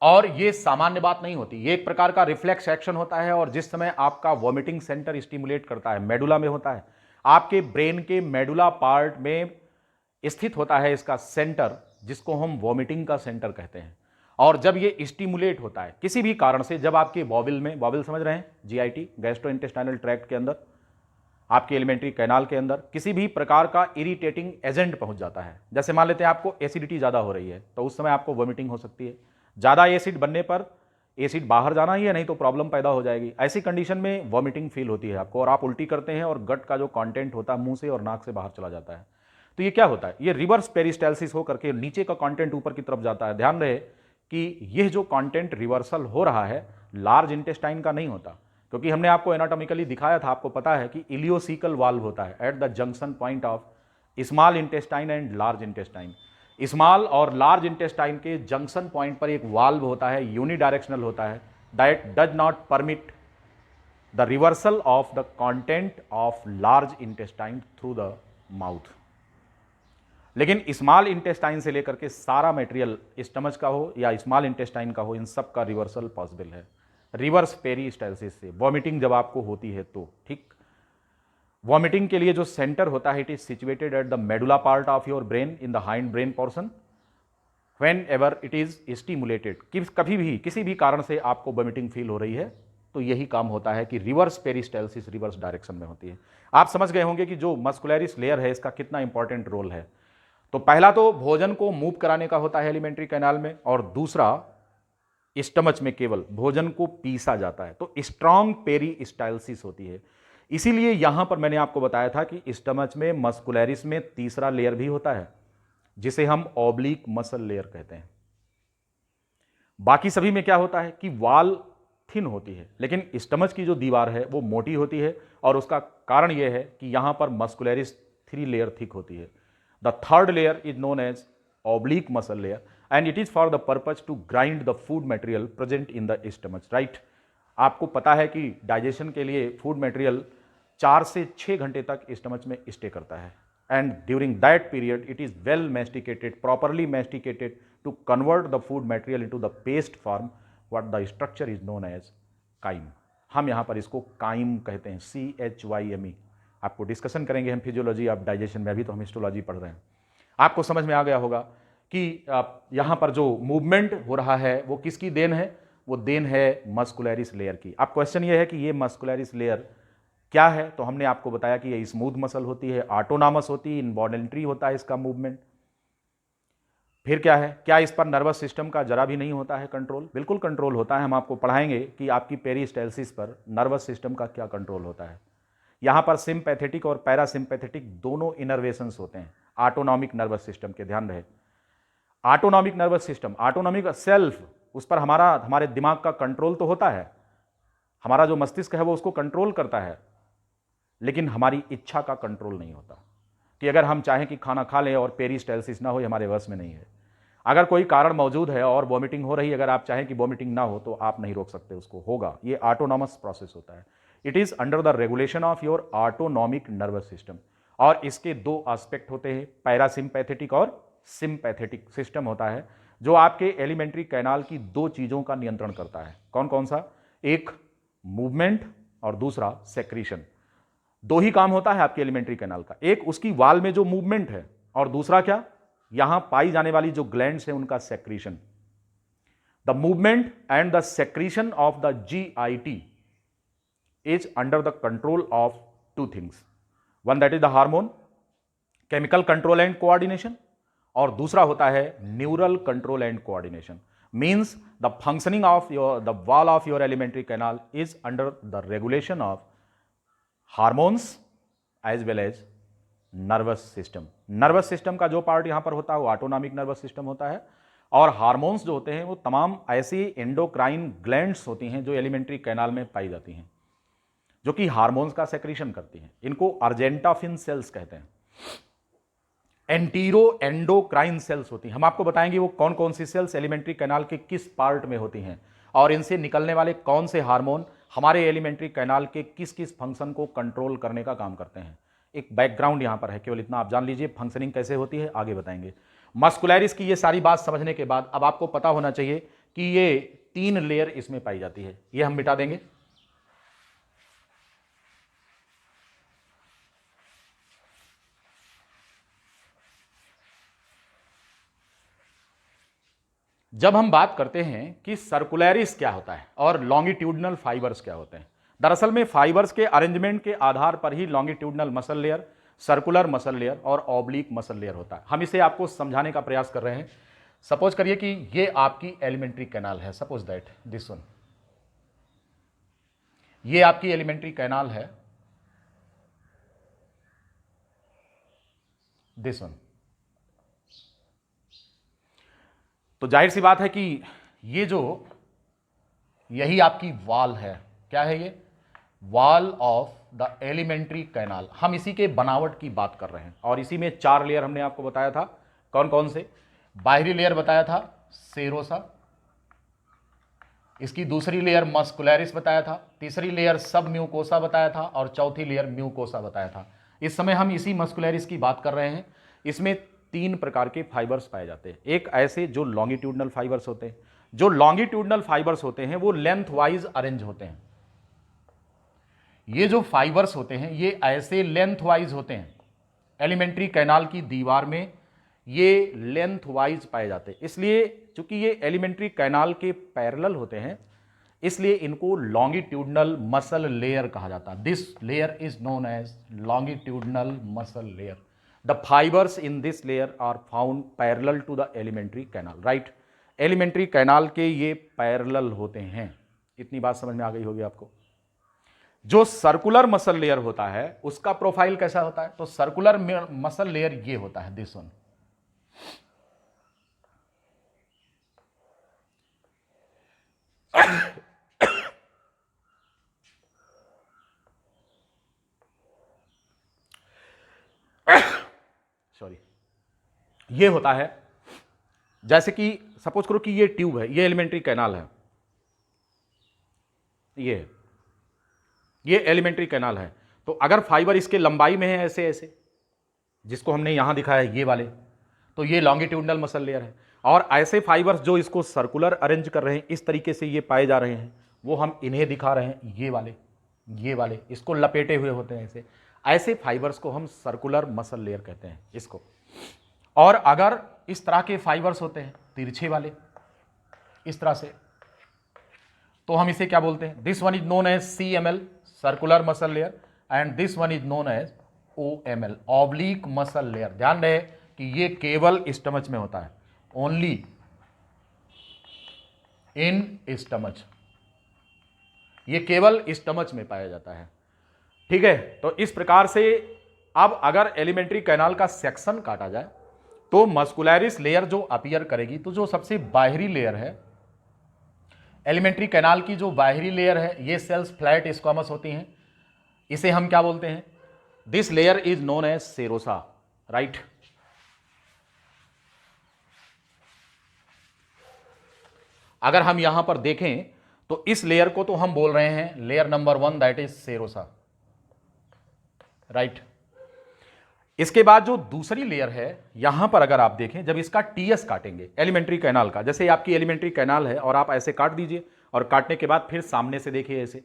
और ये सामान्य बात नहीं होती, ये एक प्रकार का रिफ्लेक्स एक्शन होता है। और जिस समय आपका वॉमिटिंग सेंटर स्टिमुलेट करता है, मेडुला में होता है, आपके ब्रेन के मेडुला पार्ट में स्थित होता है इसका सेंटर, जिसको हम वॉमिटिंग का सेंटर कहते हैं। और जब ये स्टिमुलेट होता है किसी भी कारण से, जब आपके बॉबिल में, बॉबिल समझ रहे हैं, जीआईटी, गैस्ट्रोइंटेस्टाइनल ट्रैक्ट के अंदर, आपके एलिमेंट्री कैनाल के अंदर किसी भी प्रकार का इरिटेटिंग एजेंट पहुंच जाता है, जैसे मान लेते हैं आपको एसिडिटी ज़्यादा हो रही है, तो उस समय आपको वॉमिटिंग हो सकती है। ज़्यादा एसिड बनने पर एसिड बाहर जाना ही है, नहीं तो प्रॉब्लम पैदा हो जाएगी। ऐसी कंडीशन में वॉमिटिंग फील होती है आपको, और आप उल्टी करते हैं और गट का जो कंटेंट होता है मुंह से और नाक से बाहर चला जाता है। तो ये क्या होता है, ये रिवर्स पेरिस्टाल्सिस हो करके नीचे का कंटेंट ऊपर की तरफ जाता है। ध्यान रहे कि यह जो कंटेंट रिवर्सल हो रहा है लार्ज इंटेस्टाइन का नहीं होता, क्योंकि हमने आपको एनाटॉमिकली दिखाया था, आपको पता है कि इलियोसिकल वाल्व होता है at the junction point of small intestine and large intestine. Small और लार्ज इंटेस्टाइन के जंक्शन पॉइंट पर एक वाल्व होता है, यूनिडायरेक्शनल होता है, that does not permit the reversal of the content of large intestine through the mouth. लेकिन small intestine से लेकर के सारा मटेरियल, स्टमच का हो या स्मॉल इंटेस्टाइन का हो, इन सब का रिवर्सल पॉसिबल है रिवर्स पेरिस्टाल्सिस से, वॉमिटिंग जब आपको होती है तो। ठीक, वॉमिटिंग के लिए जो सेंटर होता है, it is situated at the medulla part of your brain in the hind brain portion. When ever it is stimulated, कभी भी किसी भी कारण से आपको वॉमिटिंग फील हो रही है, तो यही काम होता है कि रिवर्स पेरिस्टाल्सिस रिवर्स डायरेक्शन में होती है। आप समझ गए होंगे कि जो मस्कुलरिस लेयर है इसका कितना इंपॉर्टेंट रोल है। तो पहला तो भोजन को मूव कराने का होता है एलिमेंट्री कैनाल में, और दूसरा स्टमच में केवल भोजन को पीसा जाता है, तो स्ट्रॉन्ग पेरिस्टाल्सिस होती है। इसीलिए यहां पर मैंने आपको बताया था कि स्टमच में, मस्कुलरिस में तीसरा लेयर भी होता है, जिसे हम ऑब्लिक मसल लेयर कहते हैं। बाकी सभी में क्या होता है कि वाल थिन होती है, लेकिन स्टमच की जो दीवार है वो मोटी होती है, और उसका कारण यह है कि यहां पर मस्कुलरिस 3 लेयर थिक होती है। The third layer is known as oblique muscle layer, and it is for the purpose to grind the food material present in the stomach. Right, आपको पता है कि डाइजेशन के लिए फूड मटेरियल 4 से 6 घंटे तक स्टमच में स्टे करता है, and during that period it is well masticated, properly masticated to convert the food material into the paste form, what the structure is known as chyme. हम यहाँ पर इसको काइम कहते हैं, CHYME। आपको डिस्कशन करेंगे हम फिजियोलॉजी ऑफ डाइजेशन में, अभी तो हम हिस्टोलॉजी पढ़ रहे हैं। आपको समझ में आ गया होगा कि यहाँ पर जो मूवमेंट हो रहा है वो किसकी देन है, वो देन है मस्कुलरिस लेयर की। अब क्वेश्चन ये है कि ये मस्कुलरिस लेयर क्या है, तो हमने आपको बताया कि ये स्मूथ मसल होती है, ऑटोनॉमस होती है, इनवॉलेंट्री होता है इसका मूवमेंट। फिर क्या है, क्या इस पर नर्वस सिस्टम का जरा भी नहीं होता है कंट्रोल? बिल्कुल कंट्रोल होता है। हम आपको पढ़ाएंगे कि आपकी पेरिस्टाल्सिस पर नर्वस सिस्टम का क्या कंट्रोल होता है। यहाँ पर सिंपैथेटिक और पैरासिम्पैथेटिक दोनों इनर्वेशंस होते हैं ऑटोनॉमिक नर्वस सिस्टम के, ध्यान रहे। Autonomic nervous system, autonomic self, उस पर हमारे दिमाग का कंट्रोल तो होता है, हमारा जो मस्तिष्क है वो उसको कंट्रोल करता है, लेकिन हमारी इच्छा का कंट्रोल नहीं होता कि अगर हम चाहें कि खाना खा लें और पेरिस्टाल्सिस ना हो, हमारे वश में नहीं है। अगर कोई कारण मौजूद है और वॉमिटिंग हो रही है, अगर आप चाहें कि वॉमिटिंग ना हो तो आप नहीं रोक सकते, उसको होगा। ये ऑटोनॉमस प्रोसेस होता है। It is under the regulation of your autonomic nervous system, और इसके 2 एस्पेक्ट होते हैं, पैरासिम्पैथेटिक और सिंपैथेटिक सिस्टम होता है, जो आपके एलिमेंट्री कैनाल की 2 चीजों का नियंत्रण करता है। कौन कौन सा? एक मूवमेंट और दूसरा सेक्रीशन। 2 ही काम होता है आपके एलिमेंट्री कैनाल का, एक उसकी वाल में जो मूवमेंट है, और दूसरा क्या, यहां पाई जाने वाली जो ग्लैंड्स है उनका secretion. The movement and the secretion of the GIT is under the control of 2 things, one that is the hormone, chemical control and coordination, और दूसरा होता है neural control and coordination. Means the functioning of the wall of your elementary canal is under the regulation of hormones as well as nervous system. Nervous system का जो part यहां पर होता है वो ऑटोनॉमिक नर्वस सिस्टम होता है, और हार्मोन्स जो होते हैं वो तमाम ऐसी एंडोक्राइन ग्लैंड्स होती हैं जो एलिमेंट्री कैनाल में पाई जाती हैं, जो कि हार्मोन्स का सेक्रीशन करती हैं। इनको अर्जेंटाफिन सेल्स कहते हैं। एंटीरो एंडोक्राइन सेल्स होती हैं। हम आपको बताएंगे वो कौन कौन सी सेल्स एलिमेंट्री कैनाल के किस पार्ट में होती हैं, और इनसे निकलने वाले कौन से हार्मोन हमारे एलिमेंट्री कैनाल के किस किस फंक्शन को कंट्रोल करने का काम करते हैं। एक बैकग्राउंड यहां पर है, केवल इतना आप जान लीजिए, फंक्शनिंग कैसे होती है आगे बताएंगे। मस्कुलरिस की ये सारी बात समझने के बाद अब आपको पता होना चाहिए कि ये 3 लेयर इसमें पाई जाती है, ये हम मिटा देंगे। जब हम बात करते हैं कि सर्कुलरिस क्या होता है और लॉन्गिट्यूडनल फाइबर्स क्या होते हैं, दरअसल में फाइबर्स के अरेंजमेंट के आधार पर ही longitudinal muscle layer, circular muscle layer और ऑब्लिक मसल लेयर होता है। हम इसे आपको समझाने का प्रयास कर रहे हैं। सपोज करिए कि ये आपकी एलिमेंट्री कैनाल है, सपोज दैट दिस वन, ये आपकी एलिमेंट्री कैनाल है, दिस वन। तो जाहिर सी बात है कि ये जो यही आपकी वॉल है, क्या है ये? Wall of the alimentary canal. हम इसी के बनावट की बात कर रहे हैं और इसी में 4 लेयर हमने आपको बताया था। कौन कौन से? बाहरी लेयर बताया था सेरोसा, इसकी दूसरी लेयर मस्कुलरिस बताया था, तीसरी लेयर सब म्यूकोसा बताया था और चौथी लेयर म्यूकोसा बताया था। इस समय हम इसी मस्कुलरिस की बात कर रहे हैं। इसमें 3 प्रकार के फाइबर्स पाए जाते हैं। एक ऐसे जो लॉन्गिट्यूडनल फाइबर्स होते हैं, जो लॉन्गिट्यूडनल फाइबर्स होते हैं वो लेंथ वाइज अरेंज होते हैं। ये जो फाइबर्स होते हैं ये ऐसे लेंथ वाइज होते हैं, एलिमेंट्री कैनाल की दीवार में ये लेंथ वाइज पाए जाते हैं। इसलिए चूंकि ये एलिमेंट्री कैनाल के पैरेलल होते हैं, इसलिए इनको लॉन्गिट्यूडनल मसल लेयर कहा जाता है। This layer is known as longitudinal muscle layer. The fibres in this layer are found parallel to the elementary canal, right. Elementary canal के ये पैरेलल होते हैं। इतनी बात समझ में आ गई होगी आपको। जो सर्कुलर मसल लेयर होता है उसका प्रोफाइल कैसा होता है? तो सर्कुलर मसल लेयर ये होता है, दिस वन। सॉरी, ये होता है जैसे कि सपोज करो कि ये ट्यूब है, ये एलिमेंट्री कैनाल है, ये एलिमेंट्री कैनाल है। तो अगर फाइबर इसके लंबाई में है ऐसे ऐसे, जिसको हमने यहां दिखाया है ये वाले, तो ये लॉन्गिट्यूडनल मसल लेयर है। और ऐसे फाइबर्स जो इसको सर्कुलर अरेंज कर रहे हैं, इस तरीके से ये पाए जा रहे हैं, वो हम इन्हें दिखा रहे हैं, ये वाले इसको लपेटे हुए होते हैं ऐसे। ऐसे फाइबर्स को हम सर्कुलर मसल लेयर कहते हैं इसको। और अगर इस तरह के फाइबर्स होते हैं तिरछे वाले इस तरह से, तो हम इसे क्या बोलते हैं? This one is known as CML, circular muscle layer, and this one is known as OML, oblique muscle layer. ध्यान रहे कि ये केवल स्टमच में होता है, ओनली इन स्टमच, ये केवल स्टमच में पाया जाता है। ठीक है, तो इस प्रकार से अब अगर एलिमेंट्री कैनाल का सेक्शन काटा जाए तो मस्कुलरिस लेयर जो अपीयर करेगी, तो जो सबसे बाहरी लेयर है एलिमेंट्री कैनाल की, जो बाहरी लेयर है, ये सेल्स फ्लैट स्क्वामस होती हैं। इसे हम क्या बोलते हैं? This layer is known as serosa, right. अगर हम यहां पर देखें तो इस लेयर को तो हम बोल रहे हैं layer number 1, that is serosa, right. इसके बाद जो दूसरी लेयर है यहां पर अगर आप देखें, जब इसका TS काटेंगे एलिमेंट्री कैनाल का, जैसे आपकी एलिमेंट्री कैनाल है और आप ऐसे काट दीजिए और काटने के बाद फिर सामने से देखिए ऐसे,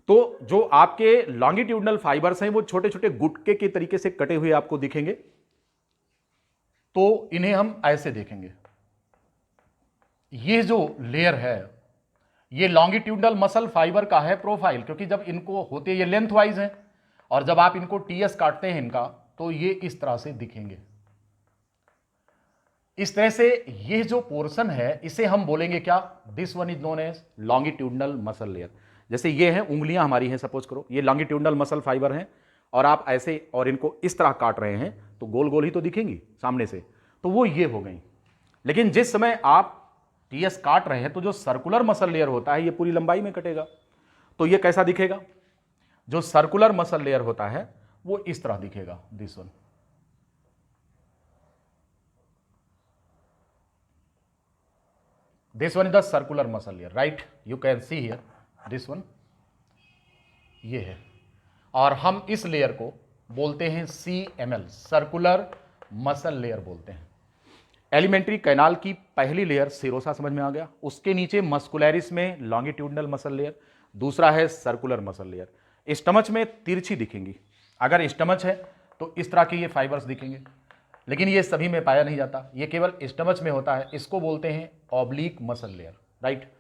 तो जो आपके लॉन्गिट्यूडनल फाइबर्स हैं वो छोटे छोटे गुटके के तरीके से कटे हुए आपको दिखेंगे। तो इन्हें हम ऐसे देखेंगे। ये जो लेयर है ये लॉन्गिट्यूडनल मसल फाइबर का है प्रोफाइल, क्योंकि जब इनको होते ये लेंथ वाइज है और जब आप इनको TS काटते हैं इनका, तो ये इस तरह से दिखेंगे। इस तरह से ये जो पोर्शन है इसे हम बोलेंगे क्या? This one is known as longitudinal muscle layer. जैसे ये हैं उंगलियां हमारी हैं, सपोज करो ये लॉन्गिट्यूडनल मसल फाइबर हैं और आप ऐसे और इनको इस तरह काट रहे हैं, तो गोल गोल ही तो दिखेंगी सामने से, तो वो ये हो गई। लेकिन जिस समय आप TS काट रहे हैं तो जो सर्कुलर मसल लेयर होता है ये पूरी लंबाई में कटेगा, तो ये कैसा दिखेगा? जो सर्कुलर मसल लेयर होता है वो इस तरह दिखेगा, this one. This one is the circular muscle layer, right. You can see here this one, ये है। और हम इस लेयर को बोलते हैं CML, सर्कुलर मसल लेयर बोलते हैं। एलिमेंट्री कैनाल की पहली लेयर सेरोसा समझ में आ गया, उसके नीचे मस्कुलैरिस में लॉन्गिट्यूडनल मसल लेयर, दूसरा है सर्कुलर मसल लेयर। स्टमच में तिरछी दिखेंगी, अगर स्टमच है तो इस तरह के ये फाइबर्स दिखेंगे, लेकिन ये सभी में पाया नहीं जाता, ये केवल स्टमच में होता है, इसको बोलते हैं ऑब्लिक मसल लेयर, राइट।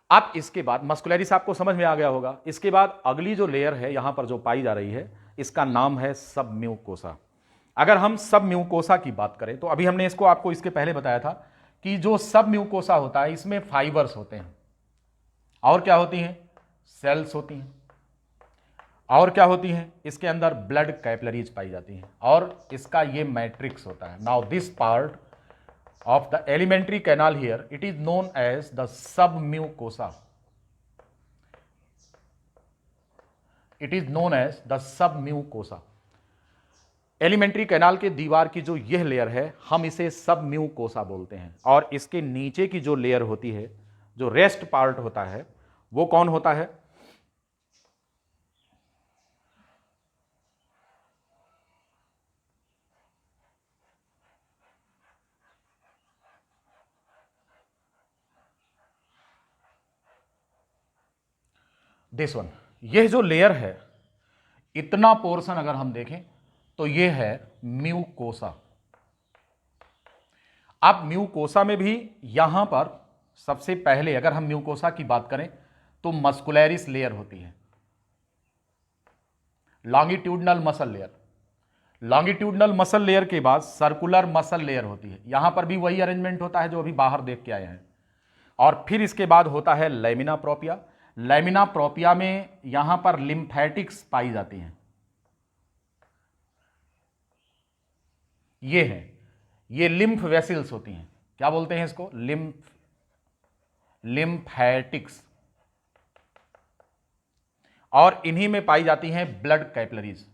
अब इसके बाद मस्कुलैरिस आपको समझ में आ गया होगा, इसके बाद अगली जो लेयर है यहां पर जो पाई जा रही है इसका नाम है सबम्यूकोसा। अगर हम सबम्यूकोसा की बात करें तो अभी हमने इसको आपको इसके पहले बताया था कि जो सबम्यूकोसा होता है इसमें फाइबर्स होते हैं, और क्या होती हैं, सेल्स होती हैं, और क्या होती हैं, इसके अंदर ब्लड कैपिलरीज पाई जाती हैं, और इसका ये मैट्रिक्स होता है। Now this part of the elementary canal here it is known as the submucosa, it is known as the submucosa. Elementary canal के दीवार की जो यह लेयर है हम इसे सबम्यूकोसा बोलते हैं, और इसके नीचे की जो लेयर होती है, जो रेस्ट पार्ट होता है, वो कौन होता है, दिस वन। यह जो लेयर है, इतना पोर्शन अगर हम देखें तो यह है म्यूकोसा। अब म्यूकोसा में भी यहां पर सबसे पहले अगर हम म्यूकोसा की बात करें तो मस्कुलैरिस लेयर होती है, longitudinal muscle layer, longitudinal muscle layer के बाद सर्कुलर मसल लेयर होती है, यहां पर भी वही अरेंजमेंट होता है जो अभी बाहर देख के आए हैं, और फिर इसके बाद होता है लैमिना प्रोपिया। लैमिना प्रोपिया में यहां पर लिम्फेटिक्स पाई जाती हैं, ये हैं, ये लिम्फ वेसल्स होती हैं, क्या बोलते हैं इसको, लिम्फेटिक्स, और इन्हीं में पाई जाती हैं ब्लड कैपिलरीज।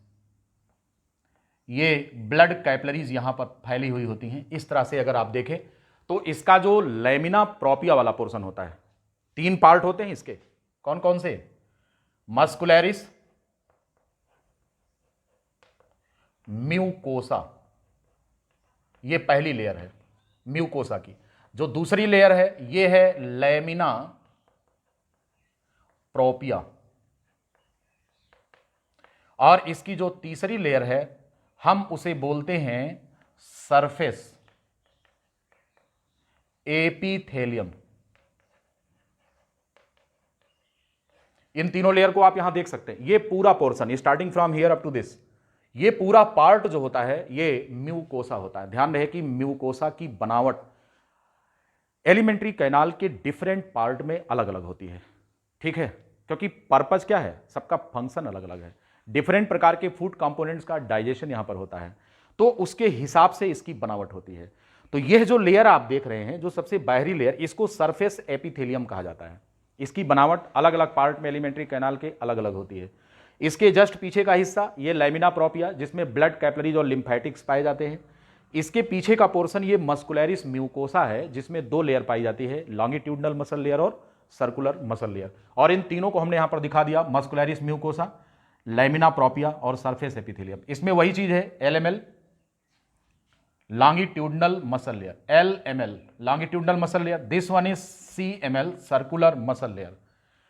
ये ब्लड कैपिलरीज यहां पर फैली हुई होती हैं। इस तरह से अगर आप देखें तो इसका जो लैमिना प्रोपिया वाला पोर्शन होता है, तीन पार्ट होते हैं इसके, कौन कौन से, मस्कुलैरिस, म्यूकोसा, ये पहली लेयर है म्यूकोसा की। जो दूसरी लेयर है ये है लैमिना प्रोपिया, और इसकी जो तीसरी लेयर है हम उसे बोलते हैं सरफेस एपिथेलियम। इन तीनों लेयर को आप यहां देख सकते हैं, ये पूरा portion starting from here up to this, ये पूरा पार्ट जो होता है ये म्यूकोसा होता है। ध्यान रहे कि म्यूकोसा की बनावट एलिमेंट्री कैनाल के डिफरेंट पार्ट में अलग अलग होती है, ठीक है, क्योंकि पर्पस क्या है, सबका फंक्शन अलग अलग है, डिफरेंट प्रकार के फूड कंपोनेंट्स का डाइजेशन यहां पर होता है, तो उसके हिसाब से इसकी बनावट होती है। तो यह जो लेयर आप देख रहे हैं, जो सबसे बाहरी लेयर, इसको सरफेस एपिथेलियम कहा जाता है। इसकी बनावट अलग अलग पार्ट में एलिमेंट्री कैनाल के अलग अलग होती है। इसके जस्ट पीछे का हिस्सा ये लैमिना प्रोपिया, जिसमें ब्लड कैपिलरीज और लिम्फेटिक्स पाए जाते हैं। इसके पीछे का पोर्शन ये मस्कुलैरिस म्यूकोसा है, जिसमें दो लेयर पाई जाती है, लॉन्गिट्यूडनल मसल लेयर और सर्कुलर मसल लेयर, और इन तीनों को हमने यहां पर दिखा दिया, मस्कुलैरिस म्यूकोसा, लैमिना प्रोपिया और सरफेस एपिथेलियम। इसमें वही चीज है, LML longitudinal muscle layer, LML longitudinal muscle layer, this one is CML circular muscle layer,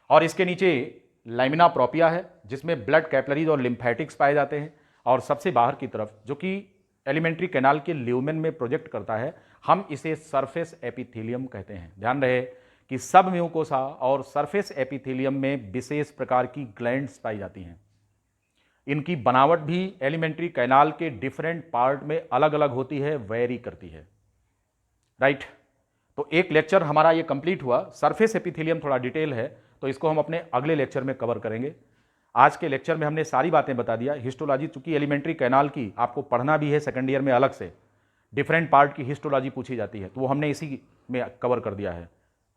और इसके नीचे लैमिना प्रोपिया है जिसमें ब्लड कैपिलरीज और लिम्फेटिक्स पाए जाते हैं, और सबसे बाहर की तरफ जो कि एलिमेंट्री कैनाल के ल्यूमेन में प्रोजेक्ट करता है, हम इसे सरफेस एपिथेलियम कहते हैं। ध्यान रहे कि सब म्यूकोसा और सरफेस एपिथेलियम में विशेष प्रकार की ग्लैंड्स पाई जाती हैं। इनकी बनावट भी एलिमेंट्री कैनाल के डिफरेंट पार्ट में अलग अलग होती है, वेरी करती है, राइट। तो एक लेक्चर हमारा ये कंप्लीट हुआ। सरफेस एपिथेलियम थोड़ा डिटेल है, तो इसको हम अपने अगले लेक्चर में कवर करेंगे। आज के लेक्चर में हमने सारी बातें बता दिया। हिस्टोलॉजी, चूंकि एलिमेंट्री कैनाल की आपको पढ़ना भी है सेकंड ईयर में, अलग से डिफरेंट पार्ट की हिस्टोलॉजी पूछी जाती है, तो वो हमने इसी में कवर कर दिया है,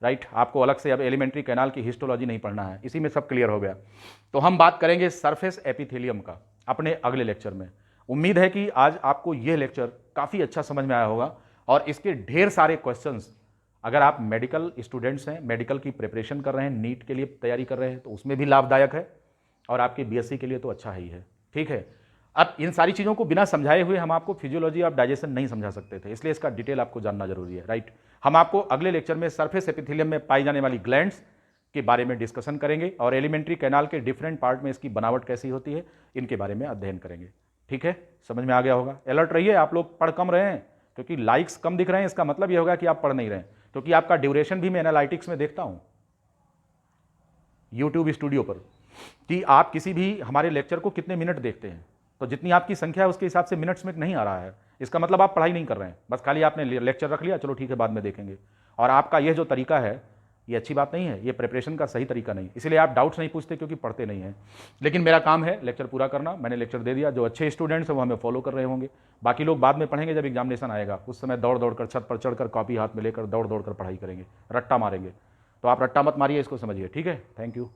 राइट। आपको अलग से अब एलिमेंट्री कैनाल की हिस्टोलॉजी नहीं पढ़ना है, इसी में सब क्लियर हो गया। तो हम बात करेंगे सरफेस एपिथेलियम का अपने अगले लेक्चर में। उम्मीद है कि आज आपको यह लेक्चर काफ़ी अच्छा समझ में आया होगा, और इसके ढेर सारे क्वेश्चंस, अगर आप मेडिकल स्टूडेंट्स हैं, मेडिकल की प्रिपरेशन कर रहे हैं, नीट के लिए तैयारी कर रहे हैं, तो उसमें भी लाभदायक है, और आपके BSc के लिए तो अच्छा ही है, ठीक है। अब इन सारी चीज़ों को बिना समझाए हुए हम आपको फिजियोलॉजी ऑफ डाइजेशन नहीं समझा सकते थे, इसलिए इसका डिटेल आपको जानना जरूरी है, राइट। हम आपको अगले लेक्चर में सरफेस एपिथेलियम में पाई जाने वाली ग्लैंड्स के बारे में डिस्कशन करेंगे और एलिमेंट्री कैनाल के डिफरेंट पार्ट में इसकी बनावट कैसी होती है, इनके बारे में अध्ययन करेंगे। ठीक है, समझ में आ गया होगा। अलर्ट रहिए, आप लोग पढ़ कम रहे हैं, क्योंकि लाइक्स कम दिख रहे हैं, इसका मतलब यह होगा कि आप पढ़ नहीं रहे हैं, क्योंकि आपका ड्यूरेशन भी मैं एनालिटिक्स में देखता हूं यूट्यूब स्टूडियो पर कि आप किसी भी हमारे लेक्चर को कितने मिनट देखते हैं। तो जितनी आपकी संख्या है उसके हिसाब से मिनट्स में नहीं आ रहा है, इसका मतलब आप पढ़ाई नहीं कर रहे हैं, बस खाली आपने लेक्चर रख लिया, चलो ठीक है बाद में देखेंगे। और आपका यह जो तरीका है ये अच्छी बात नहीं है, ये प्रिपरेशन का सही तरीका नहीं, इसलिए आप डाउट्स नहीं पूछते क्योंकि पढ़ते नहीं हैं। लेकिन मेरा काम है लेक्चर पूरा करना, मैंने लेक्चर दे दिया, जो अच्छे स्टूडेंट्स हैं वो हमें फॉलो कर रहे होंगे, बाकी लोग बाद में पढ़ेंगे जब एग्जामिनेशन आएगा, उस समय दौड़ दौड़ कर छत पर चढ़कर कॉपी हाथ में लेकर दौड़ दौड़ कर पढ़ाई करेंगे, रट्टा मारेंगे। तो आप रट्टा मत मारिए, इसको समझिए, ठीक है। Thank you.